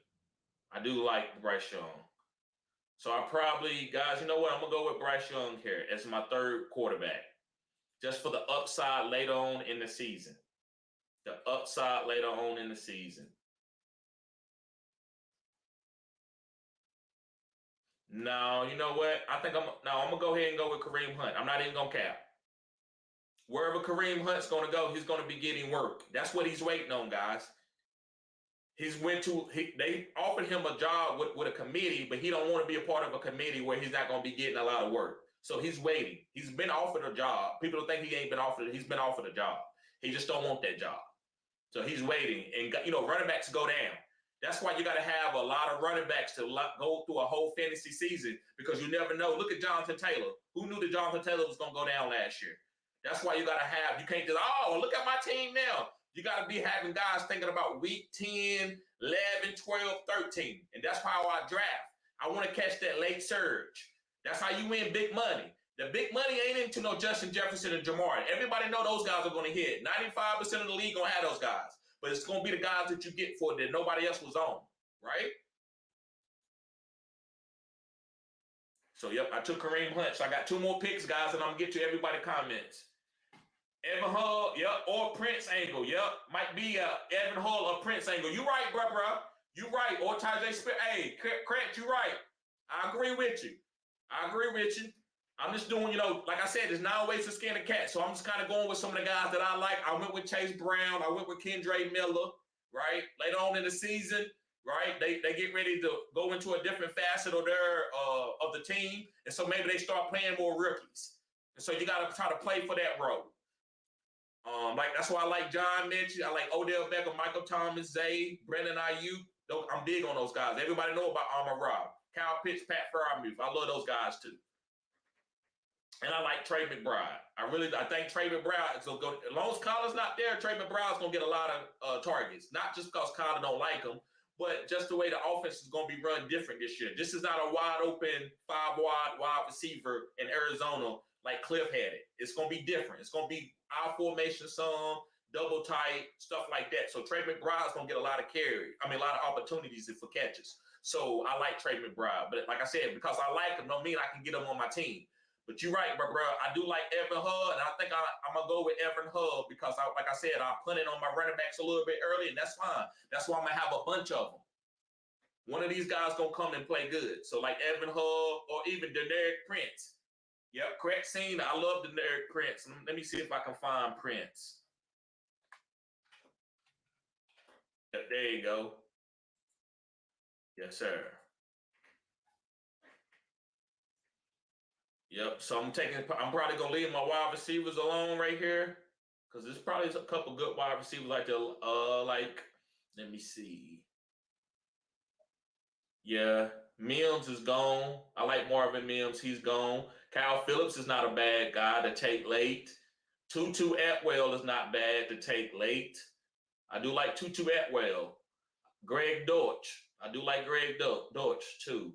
I do like Bryce Young. So I probably, guys, you know what? I'm going to go with Bryce Young here as my 3rd quarterback. Just for the upside later on in the season. The upside later on in the season. No, you know what? I'm going to go ahead and go with Kareem Hunt. I'm not even going to cap. Wherever Kareem Hunt's going to go, he's going to be getting work. That's what he's waiting on, guys. They offered him a job with a committee, but he don't want to be a part of a committee where he's not going to be getting a lot of work. So he's waiting. He's been offered a job. People don't think he ain't been offered it. He's been offered a job. He just don't want that job. So he's waiting. And, running backs go down. That's why you got to have a lot of running backs to go through a whole fantasy season, because you never know. Look at Jonathan Taylor. Who knew that Jonathan Taylor was going to go down last year? That's why you got to have, you can't just, look at my team now. You got to be having guys thinking about week 10, 11, 12, 13. And that's how I draft. I want to catch that late surge. That's how you win big money. The big money ain't into no Justin Jefferson and Jamar. Everybody know those guys are going to hit. 95% of the league going to have those guys. But it's going to be the guys that you get for that nobody else was on, right? So, yep, I took Kareem Hunt. So I got 2 more picks, guys, and I'm going to get to everybody's comments. Evan Hull, yep, or Prince Angle, yep. Might be Evan Hull or Prince Angle. You right, bro. You right. Or Tajay Spears. Hey, Cratch, you right. I agree with you. I'm just doing, like I said, there's 9 ways to skin a cat. So I'm just kind of going with some of the guys that I like. I went with Chase Brown. I went with Kendre Miller, right? Later on in the season, right? They get ready to go into a different facet of the team. And so maybe they start playing more rookies. And so you got to try to play for that role. That's why I like John Mechie. I like Odell Beckham, Michael Thomas, Zay, Brandon Ayuk. I'm big on those guys. Everybody know about Amon Rob, Kyle Pitts, Pat Freiermuth. I love those guys too. And I like Trey McBride. I think Trey McBride is going to go. As long as Kyler's not there, Trey McBride's going to get a lot of targets. Not just because Kyler don't like him, but just the way the offense is going to be run different this year. This is not a wide open 5-wide receiver in Arizona like Cliff had it. It's going to be different. It's going to be our formation some, double tight, stuff like that. So Trey McBride's going to get a lot of a lot of opportunities for catches. So I like Trey McBride. But like I said, because I like him, don't mean I can get him on my team. But you're right, bro. I do like Evan Hull, and I think I'm going to go with Evan Hull because, like I said, I punted on my running backs a little bit early, and that's fine. That's why I'm going to have a bunch of them. One of these guys going to come and play good. So like Evan Hull or even Deneric Prince. Yep, correct scene. I love Deneric Prince. Let me see if I can find Prince. Yep, there you go. Yes, sir. Yep. So I'm probably gonna leave my wide receivers alone right here, because there's probably a couple good wide receivers like let me see. Yeah, Mims is gone. I like Marvin Mims. He's gone. Kyle Phillips is not a bad guy to take late. Tutu Atwell is not bad to take late. I do like Tutu Atwell. Greg Dortch. I do like Greg Dortch too.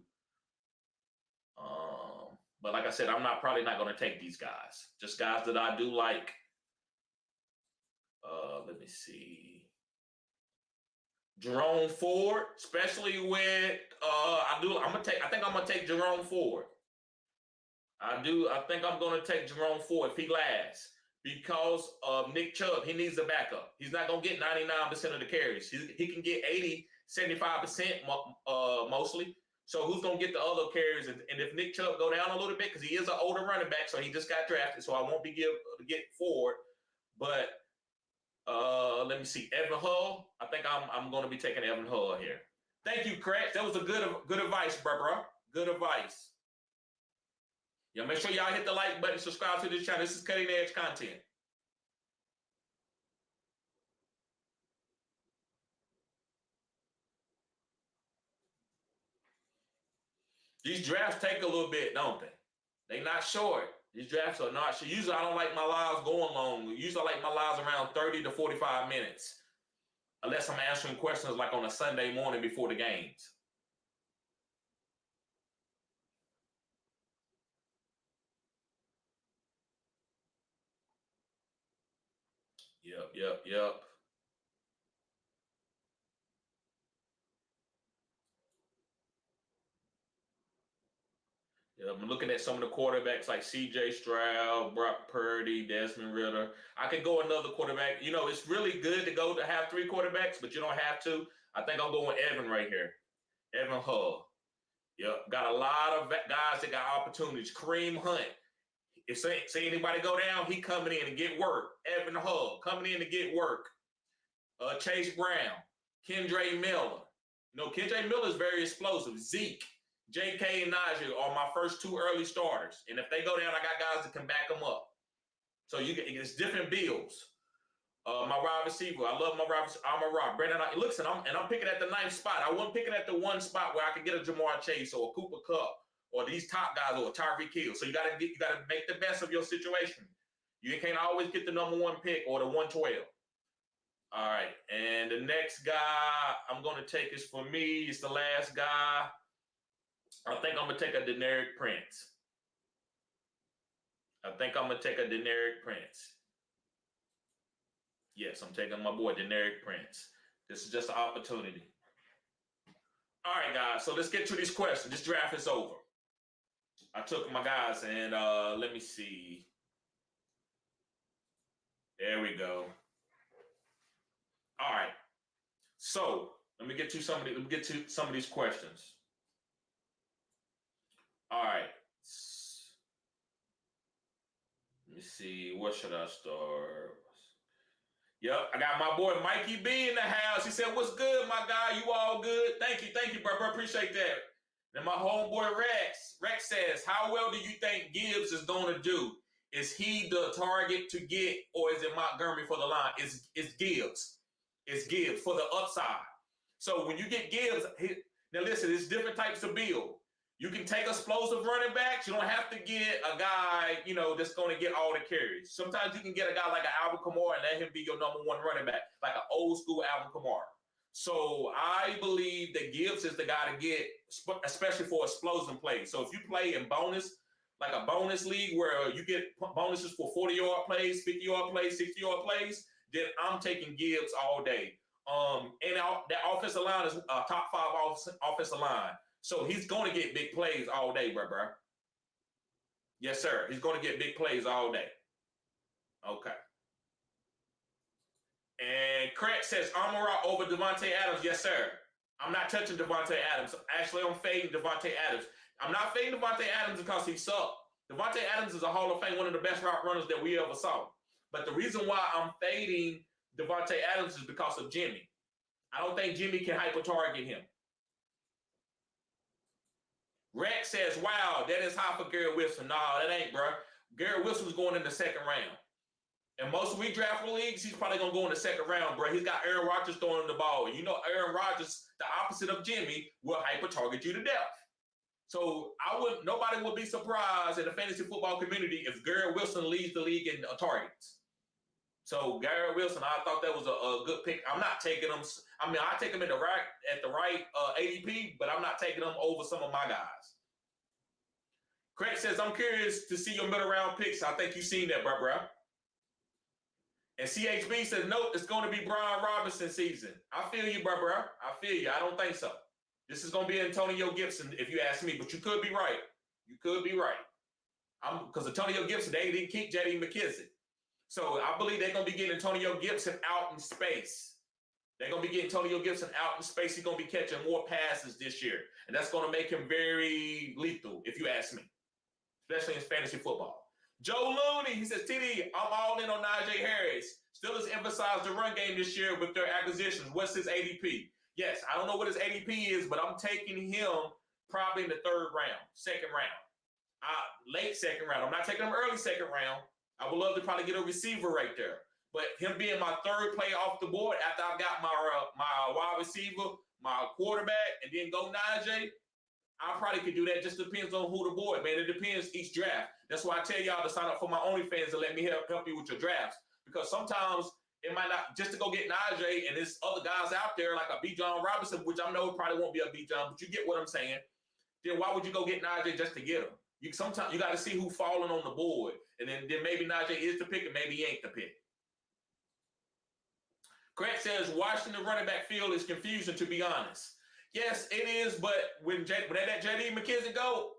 But like I said, I'm probably not going to take these guys. Just guys that I do like. Let me see. Jerome Ford, especially with I think I'm gonna take Jerome Ford. I think I'm gonna take Jerome Ford if he lasts because of Nick Chubb. He needs a backup. He's not gonna get 99% of the carries. He can get 80, 75% mostly. So who's gonna get the other carries? And if Nick Chubb go down a little bit, because he is an older running back, so he just got drafted, so I won't be able to get Ford. But let me see. Evan Hull. I think I'm going to be taking Evan Hull here. Thank you, Craig. That was a good advice, bro. Good advice. Yeah, make sure y'all hit the like button, subscribe to this channel. This is cutting edge content. These drafts take a little bit, don't they? They're not short. These drafts are not short. Usually I don't like my lives going long. Usually I like my lives around 30 to 45 minutes. Unless I'm answering questions like on a Sunday morning before the games. Yep. Yeah, I'm looking at some of the quarterbacks like C.J. Stroud, Brock Purdy, Desmond Ritter. I could go another quarterback. You know, it's really good to go to have 3 quarterbacks, but you don't have to. I think I'm going Evan right here. Evan Hull. Yep, got a lot of guys that got opportunities. Kareem Hunt. If see anybody go down, he coming in and get work. Evan Hull coming in to get work. Chase Brown, Kendre Miller. You know, Kendre Miller is very explosive. Zeke, J.K. and Najee are my first 2 early starters. And if they go down, I got guys that can back them up. So it's different builds. My wide receiver, I love my wide receiver. I'm a rock. Brandon, listen, I'm picking at the 9th spot. I wasn't picking at the 1 spot where I could get a Jamar Chase or a Cooper Kupp or these top guys or a Tyreek Hill. So you gotta make the best of your situation. You can't always get the number 1 pick or the 112. All right, and the next guy I'm gonna take is for me. It's the last guy. I think I'm gonna take a Deneric Prince. Yes, I'm taking my boy Deneric Prince. This is just an opportunity. All right, guys. So let's get to these questions. This draft is over. I took my guys, and let me see. There we go. All right. So let me get to some of these questions. All right. Let me see. Where should I start? Yep, I got my boy Mikey B in the house. He said, "What's good, my guy? You all good? Thank you, bro. Appreciate that." And my homeboy Rex says, "How well do you think Gibbs is going to do? Is he the target to get, or is it Montgomery for the line?" It's Gibbs. It's Gibbs for the upside. So when you get Gibbs, now listen, it's different types of build. You can take explosive running backs. You don't have to get a guy, that's going to get all the carries. Sometimes you can get a guy like an Alvin Kamara and let him be your number 1 running back, like an old school Alvin Kamara. So I believe that Gibbs is the guy to get, especially for explosion plays. So if you play in bonus, like a bonus league where you get bonuses for 40-yard plays, 50-yard plays, 60-yard plays, then I'm taking Gibbs all day. And that offensive line is a top 5 offensive line. So he's going to get big plays all day, bro. Yes, sir. He's going to get big plays all day. Okay. And Craig says, Amara over Devontae Adams. Yes, sir. I'm not touching Devontae Adams. Actually, I'm fading Devontae Adams. I'm not fading Devontae Adams because he sucked. Devontae Adams is a Hall of Fame, one of the best route runners that we ever saw. But the reason why I'm fading Devontae Adams is because of Jimmy. I don't think Jimmy can hyper-target him. Rex says, "Wow, that is high for Garrett Wilson." No, that ain't, bro. Garrett Wilson's going in the 2nd round. And most redraft leagues, he's probably going to go in the 2nd round, bro. He's got Aaron Rodgers throwing the ball. And Aaron Rodgers, the opposite of Jimmy, will hyper-target you to death. So nobody would be surprised in the fantasy football community if Garrett Wilson leads the league in targets. So Garrett Wilson, I thought that was a good pick. I'm not taking him. I mean, I take him at the right ADP, but I'm not taking him over some of my guys. Craig says, I'm curious to see your middle round picks. I think you've seen that, bro. And CHB says, nope, it's going to be Brian Robinson season. I feel you, bro. I feel you. I don't think so. This is going to be Antonio Gibson, if you ask me. But you could be right. You could be right. Because Antonio Gibson, they didn't keep J.D. McKissick. So I believe they're going to be getting Antonio Gibson out in space. They're going to be getting Antonio Gibson out in space. He's going to be catching more passes this year. And that's going to make him very lethal, if you ask me, especially in fantasy football. Joe Looney, he says, TD, I'm all in on Najee Harris. Steelers emphasized the run game this year with their acquisitions. What's his ADP? Yes, I don't know what his ADP is, but I'm taking him probably in the third round, second round, late second round. I'm not taking him early second round. I would love to probably get a receiver right there. But him being my third player off the board after I've got my wide receiver, my quarterback, and then go Najee, I probably could do that. Just depends on who the board, man. It depends each draft. That's why I tell y'all to sign up for my OnlyFans and let me help you with your drafts. Because sometimes it might not, just to go get Najee and there's other guys out there like a B. John Robinson, which I know probably won't be a B. John, but you get what I'm saying. Then why would you go get Najee just to get him? Sometimes you got to see who's falling on the board. And then maybe Najee is the pick and maybe he ain't the pick. Grant says, Washington running back field is confusing, to be honest. Yes, it is, but when that J.D. McKissick go,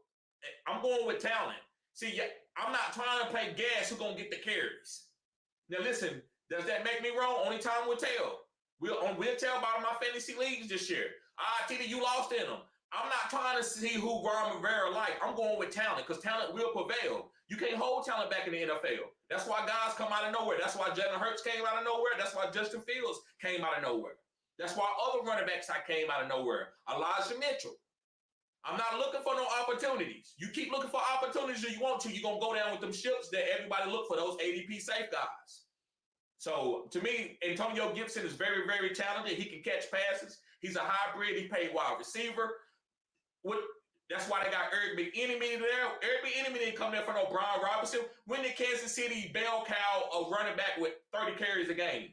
I'm going with talent. See, I'm not trying to play gas who's going to get the carries. Now, listen, does that make me wrong? Only time will tell. We'll tell about my fantasy leagues this year. TD, you lost in them. I'm not trying to see who Ron Rivera like. I'm going with talent because talent will prevail. You can't hold talent back in the NFL. That's why guys come out of nowhere. That's why Jalen Hurts came out of nowhere. That's why Justin Fields came out of nowhere. That's why other running backs came out of nowhere. Elijah Mitchell. I'm not looking for no opportunities. You keep looking for opportunities if you want to, you're going to go down with them ships that everybody look for, those ADP safe guys. So, to me, Antonio Gibson is very, very talented. He can catch passes. He's a hybrid. He played wide receiver. That's why they got Eric McEnemy there. Eric McEnemy didn't come there for no Brian Robinson. When did Kansas City bell cow a running back with 30 carries a game?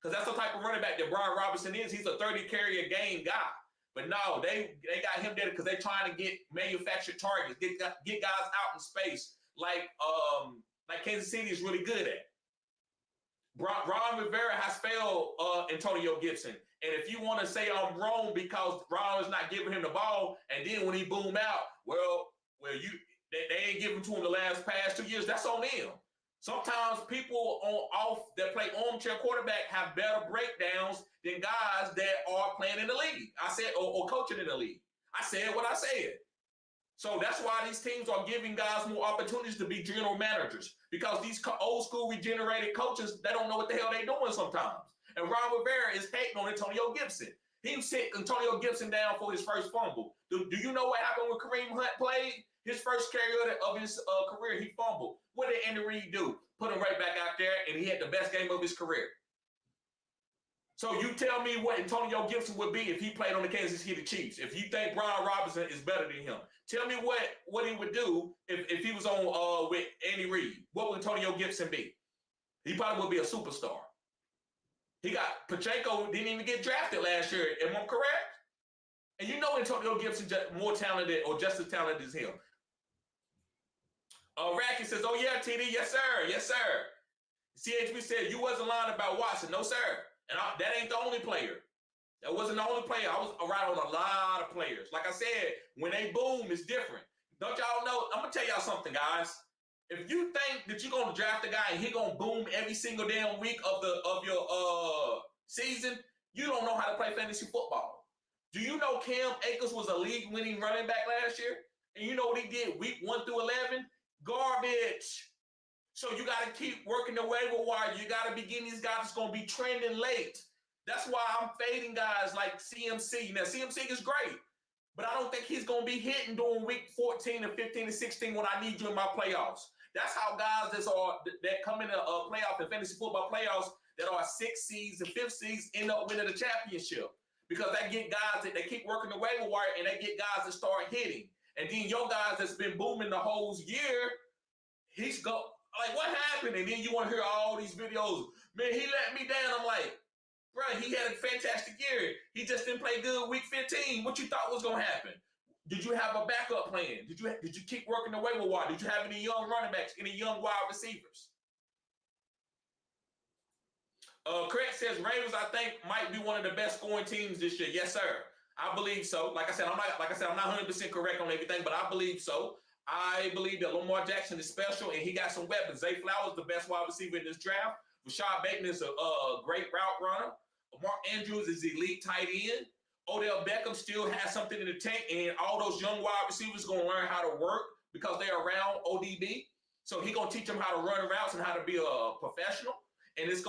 Because that's the type of running back that Brian Robinson is. He's a 30 carry a game guy. But no, they got him there because they're trying to get manufactured targets, get guys out in space like Kansas City is really good at. Ron Rivera has failed Antonio Gibson. And if you want to say I'm wrong because Ron is not giving him the ball, and then when he boom out, they ain't giving to him the past 2 years, that's on them. Sometimes people that play armchair quarterback have better breakdowns than guys that are playing in the league. I said, or coaching in the league. I said what I said. So that's why these teams are giving guys more opportunities to be general managers, because these old school regenerated coaches, they don't know what the hell they're doing sometimes. And Ron Rivera is hating on Antonio Gibson. He sent Antonio Gibson down for his first fumble. Do you know what happened when Kareem Hunt played? His first carry of his career, he fumbled. What did Andy Reid do? Put him right back out there, and he had the best game of his career. So you tell me what Antonio Gibson would be if he played on the Kansas City Chiefs. If you think Brian Robinson is better than him, tell me what he would do if he was on with Andy Reid. What would Antonio Gibson be? He probably would be a superstar. He got Pacheco, didn't even get drafted last year. Am I correct? And you know Antonio Gibson more talented or just as talented as him. Racky says, oh yeah, TD, yes sir, yes sir. CHB said, you wasn't lying about Watson. No sir. And that ain't the only player. That wasn't the only player. I was around on a lot of players. Like I said, when they boom, it's different. Don't y'all know? I'm going to tell y'all something, guys. If you think that you're going to draft a guy and he's going to boom every single damn week of your season, you don't know how to play fantasy football. Do you know Cam Akers was a league-winning running back last year? And you know what he did week 1 through 11? Garbage. So you got to keep working the waiver wire. You got to be getting these guys that's going to be trending late. That's why I'm fading guys like CMC. Now, CMC is great, but I don't think he's going to be hitting during week 14 and 15 and 16 when I need you in my playoffs. That's how guys that come in a playoff and fantasy football playoffs that are 6th seeds and 5th seeds end up winning the championship, because they get guys that they keep working the waiver wire and they get guys that start hitting. And then your guys that's been booming the whole year, he's go like, what happened? And then you want to hear all these videos. Man, he let me down. I'm like, bro, he had a fantastic year. He just didn't play good week 15. What you thought was going to happen? Did you have a backup plan? Did you keep working the waiver wire? Did you have any young running backs, any young wide receivers? Craig says Ravens, I think, might be one of the best scoring teams this year. Yes, sir. I believe so. Like I said, I'm not 100% correct on everything, but I believe so. I believe that Lamar Jackson is special, and he got some weapons. Zay Flowers, the best wide receiver in this draft. Rashad Bateman is a great route runner. Mark Andrews is elite tight end. Odell Beckham still has something in the tank, and all those young wide receivers going to learn how to work because they're around ODB. So he's going to teach them how to run routes and how to be a professional. And this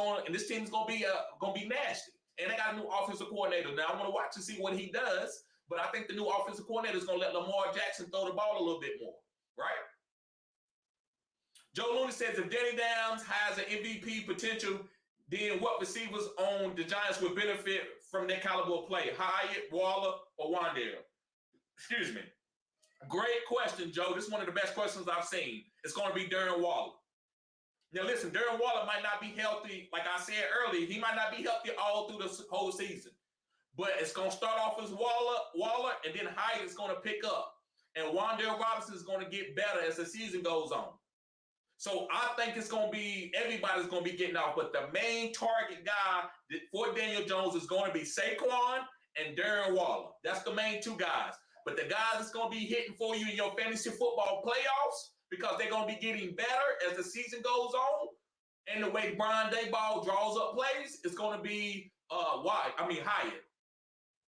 team is going to be nasty. And they got a new offensive coordinator. Now I want to watch and see what he does, but I think the new offensive coordinator is going to let Lamar Jackson throw the ball a little bit more, right? Joe Looney says if Danny Downs has an MVP potential, then what receivers on the Giants would benefit from that caliber of play? Hyatt, Waller, or Wandale? Excuse me. Great question, Joe. This is one of the best questions I've seen. It's going to be Darren Waller. Now, listen, Darren Waller might not be healthy. Like I said earlier, he might not be healthy all through the whole season. But it's going to start off as Waller, and then Hyatt is going to pick up. And Wandale Robinson is going to get better as the season goes on. So I think it's going to be, everybody's going to be getting off. But the main target guy for Daniel Jones is going to be Saquon and Darren Waller. That's the main two guys. But the guys that's going to be hitting for you in your fantasy football playoffs, because they're going to be getting better as the season goes on, and the way Brian Daboll draws up plays, it's going to be Hyatt.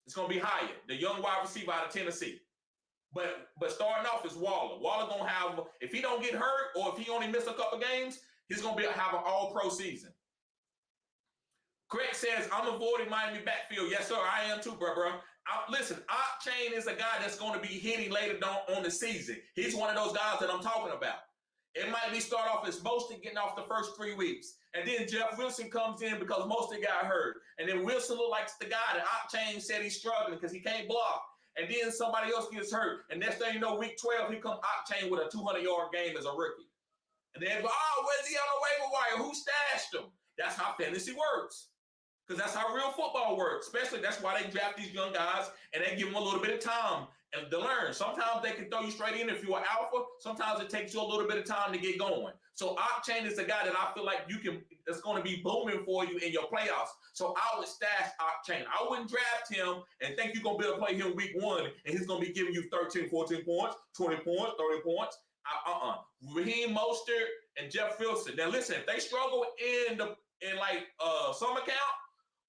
It's going to be Hyatt, the young wide receiver out of Tennessee. But starting off is Waller. Waller going to have, if he don't get hurt or if he only miss a couple games, he's going to have an all-pro season. Craig says, I'm avoiding Miami backfield. Yes, sir, I am too, bro. Listen, Octane is a guy that's going to be hitting later on the season. He's one of those guys that I'm talking about. It might be start off as Mostert getting off the first 3 weeks. And then Jeff Wilson comes in because Mostert got hurt. And then Wilson looks like the guy that Octane said he's struggling because he can't block. And then somebody else gets hurt. And next thing you know, week 12, he comes Octane with a 200-yard game as a rookie. And then, where's he on the waiver wire? Who stashed him? That's how fantasy works. Because that's how real football works. Especially, that's why they draft these young guys and they give them a little bit of time and to learn. Sometimes they can throw you straight in if you're alpha. Sometimes it takes you a little bit of time to get going. So Octane is the guy that I feel like that's going to be booming for you in your playoffs. So I would stash Octane. I wouldn't draft him and think you're going to be able to play him week 1 and he's going to be giving you 13, 14 points, 20 points, 30 points. Raheem Mostert and Jeff Wilson. Now listen, if they struggle in summer camp,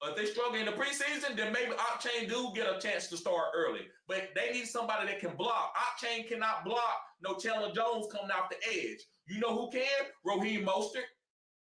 if they struggle in the preseason, then maybe Octane do get a chance to start early. But they need somebody that can block. Octane cannot block no Chandler Jones coming off the edge. You know who can? Raheem Mostert,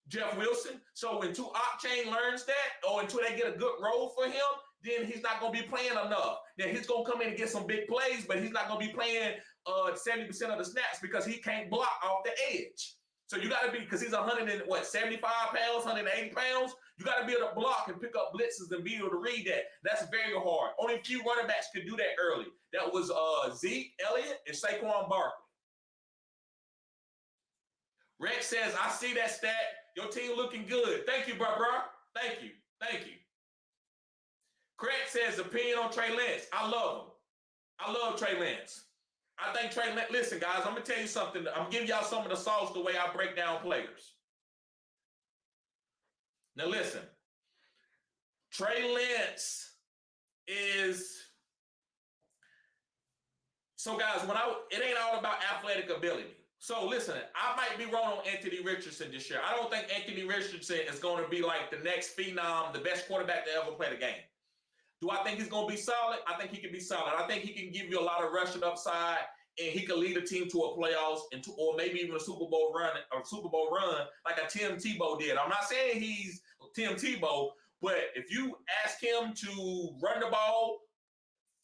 Jeff Wilson. So until Octane learns that, or until they get a good role for him, then he's not going to be playing enough. Then he's going to come in and get some big plays, but he's not going to be playing 70% of the snaps because he can't block off the edge. So you got to be, because he's 75 pounds, 180 pounds, you got to be able to block and pick up blitzes and be able to read that. That's very hard. Only a few running backs could do that early. That was Zeke Elliott and Saquon Barkley. Rex says, I see that stat. Your team looking good. Thank you, bro. Thank you. Craig says, opinion on Trey Lance. I love him. I love Trey Lance. I think Trey Lance, listen, guys, I'm going to tell you something. I'm going to give y'all some of the sauce the way I break down players. Now, listen. Trey Lance is... So, guys, it ain't all about athletic ability. So, listen, I might be wrong on Anthony Richardson this year. I don't think Anthony Richardson is going to be like the next phenom, the best quarterback to ever play the game. Do I think he's going to be solid? I think he can be solid. I think he can give you a lot of rushing upside, and he can lead a team to a playoffs or maybe even a Super Bowl run like a Tim Tebow did. I'm not saying he's Tim Tebow, but if you ask him to run the ball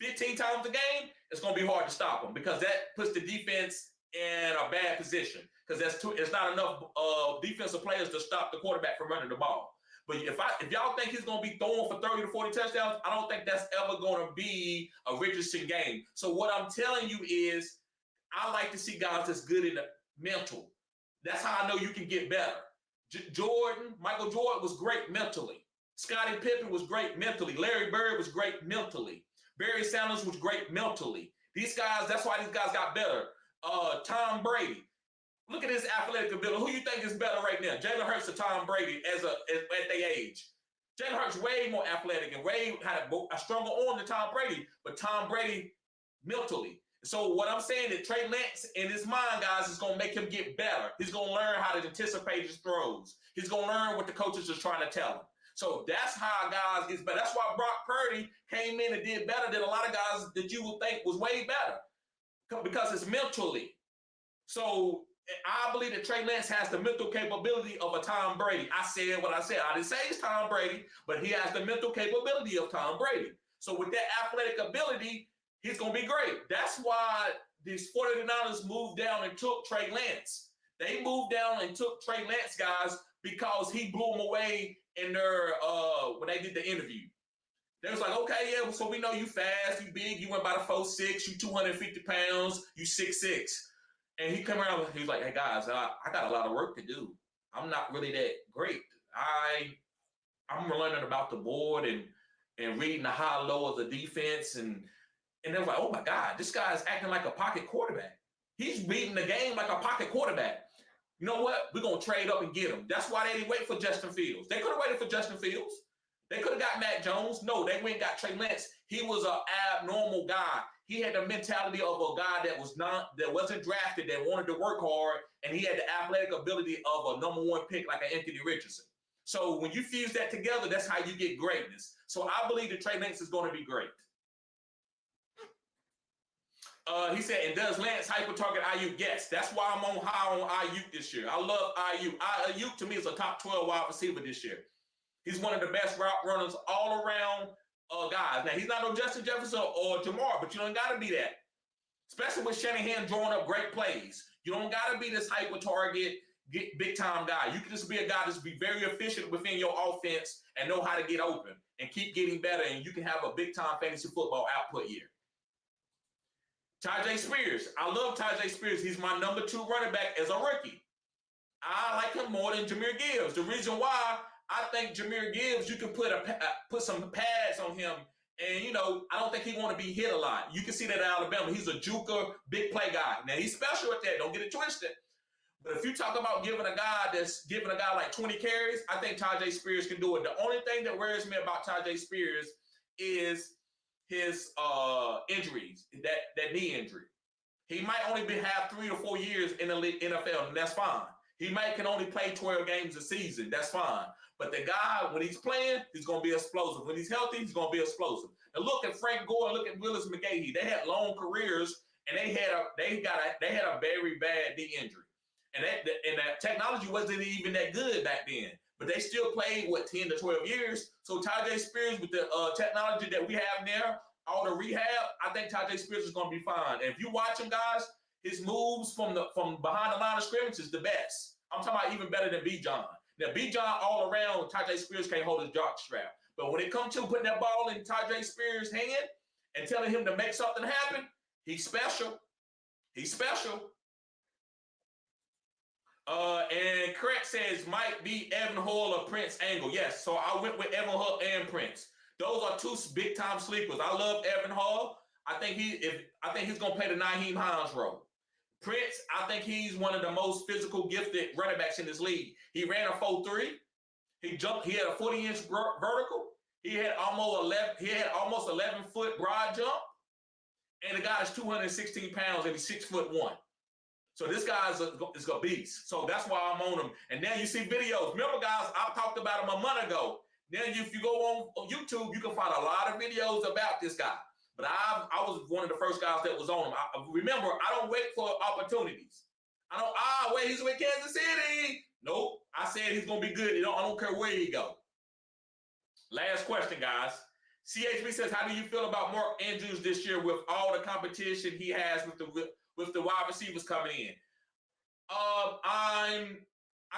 15 times a game, it's going to be hard to stop him because that puts the defense in a bad position because it's not enough defensive players to stop the quarterback from running the ball. But if y'all think he's going to be throwing for 30 to 40 touchdowns, I don't think that's ever going to be a Richardson game. So what I'm telling you is I like to see guys that's good in the mental. That's how I know you can get better. Michael Jordan was great mentally. Scottie Pippen was great mentally. Larry Bird was great mentally. Barry Sanders was great mentally. These guys, that's why these guys got better. Tom Brady. Look at his athletic ability. Who you think is better right now? Jalen Hurts or Tom Brady at their age? Jalen Hurts way more athletic and way had a stronger arm than Tom Brady, but Tom Brady mentally. So what I'm saying is Trey Lance in his mind, guys, is going to make him get better. He's going to learn how to anticipate his throws. He's going to learn what the coaches are trying to tell him. So that's how guys get better. That's why Brock Purdy came in and did better than a lot of guys that you would think was way better because it's mentally. So I believe that Trey Lance has the mental capability of a Tom Brady. I said what I said. I didn't say it's Tom Brady, but he has the mental capability of Tom Brady. So with that athletic ability, he's going to be great. That's why these 49ers moved down and took Trey Lance. They moved down and took Trey Lance, guys, because he blew them away in their when they did the interview. They was like, okay, yeah, so we know you fast, you big, you went by the 4'6", you 250 pounds, you 6'6". And he come around, he was like, hey, guys, I got a lot of work to do. I'm not really that great. I'm learning about the board and reading the high-low of the defense. And they was like, oh, my God, this guy's acting like a pocket quarterback. He's reading the game like a pocket quarterback. You know what? We're going to trade up and get him. That's why they didn't wait for Justin Fields. They could have waited for Justin Fields. They could have got Mac Jones. No, they went and got Trey Lance. He was an abnormal guy. He had the mentality of a guy that wasn't drafted, that wanted to work hard, and he had the athletic ability of a number one pick like an Anthony Richardson. So when you fuse that together, that's how you get greatness. So I believe that Trey Lance is going to be great. He said, and does Lance hyper-target Ayuk? Yes, that's why I'm on high on Ayuk this year. I love Ayuk. Ayuk, to me, is a top 12 wide receiver this year. He's one of the best route runners all around guys. Now, he's not no Justin Jefferson or Jamar, but you don't got to be that. Especially with Shanahan drawing up great plays. You don't got to be this hyper-target, big-time guy. You can just be a guy that's be very efficient within your offense and know how to get open and keep getting better, and you can have a big-time fantasy football output year. Tyjae Spears. I love Tyjae Spears. He's my number 2 running back as a rookie. I like him more than Jahmyr Gibbs. The reason why, I think Jahmyr Gibbs, you can put some pads on him, and, you know, I don't think he want to be hit a lot. You can see that at Alabama. He's a juker, big play guy. Now, he's special at that. Don't get it twisted. But if you talk about giving a guy like 20 carries, I think Tyjae Spears can do it. The only thing that worries me about Tyjae Spears is his injuries, that knee injury. He might only have 3 or 4 years in the NFL, and that's fine. He can only play 12 games a season. That's fine. But the guy, when he's playing, he's going to be explosive. When he's healthy, he's going to be explosive. And look at Frank Gore, look at Willis McGahee. They had long careers, and they had a very bad knee injury. And that technology wasn't even that good back then. But they still played, 10 to 12 years. So Tyjae Spears, with the technology that we have now, all the rehab, I think Tyjae Spears is going to be fine. And if you watch him, guys, his moves from behind the line of scrimmage is the best. I'm talking about even better than Bijan. Now, Bijan all around, Tyjae Spears can't hold his jock strap. But when it comes to putting that ball in Tyjae Spears' hand and telling him to make something happen, he's special. He's special. And Craig says might be Evan Hull or Prince Angle. Yes, so I went with Evan Hull and Prince. Those are 2 big time sleepers. I love Evan Hull. I think he's gonna play the Nyheim Hines role. Prince, I think he's one of the most physical gifted running backs in this league. He ran a 4.3. He jumped. He had a 40-inch vertical. He had almost 11-foot broad jump. And the guy is 216 pounds and he's 6'1". So this guy is a beast. So that's why I'm on him. And now you see videos. Remember, guys, I talked about him a month ago. Now, if you go on YouTube, you can find a lot of videos about this guy. But I was one of the first guys that was on him. Remember, I don't wait for opportunities. Wait, he's with Kansas City. Nope. I said he's going to be good. I don't care where he go. Last question, guys. CHB says, how do you feel about Mark Andrews this year with all the competition he has with the wide receivers coming in? I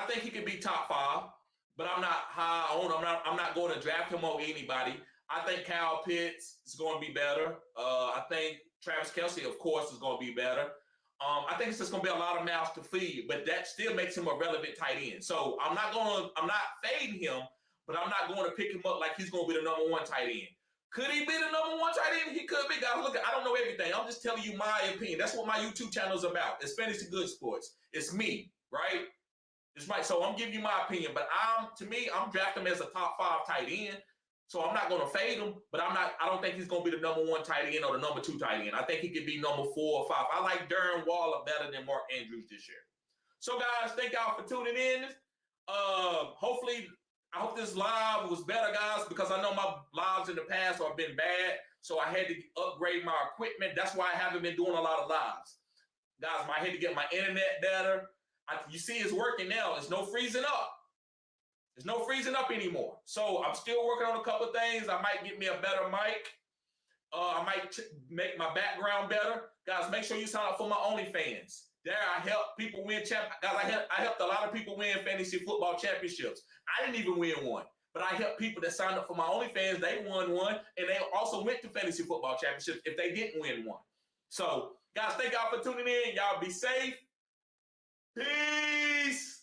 think he could be top 5, but I'm not high on him. I'm not going to draft him over anybody. I think Kyle Pitts is going to be better. I think Travis Kelce, of course, is going to be better. I think it's just going to be a lot of mouths to feed, but that still makes him a relevant tight end. So I'm not fading him, but I'm not going to pick him up like he's going to be the number 1 tight end. Could he be the number one tight end? He could be. Guys, look, I don't know everything. I'm just telling you my opinion. That's what my YouTube channel is about. It's Fantasy Good Sports. It's me, right? It's my, so I'm giving you my opinion. But to me, I'm drafting him as a top 5 tight end. So I'm not going to fade him, but I don't think he's going to be the number 1 tight end or the number 2 tight end. I think he could be number 4 or 5. I like Darren Waller better than Mark Andrews this year. So guys, thank y'all for tuning in. Hopefully, I hope this live was better, guys, because I know my lives in the past have been bad. So I had to upgrade my equipment. That's why I haven't been doing a lot of lives. Guys, I had to get my internet better. You see it's working now. There's no freezing up. There's no freezing up anymore. So I'm still working on a couple of things. I might get me a better mic. I might make my background better. Guys, make sure you sign up for my OnlyFans. There I help people win guys, I helped a lot of people win fantasy football championships. I didn't even win one, but I helped people that signed up for my OnlyFans. They won one, and they also went to fantasy football championships if they didn't win one. So, guys, thank y'all for tuning in. Y'all be safe. Peace.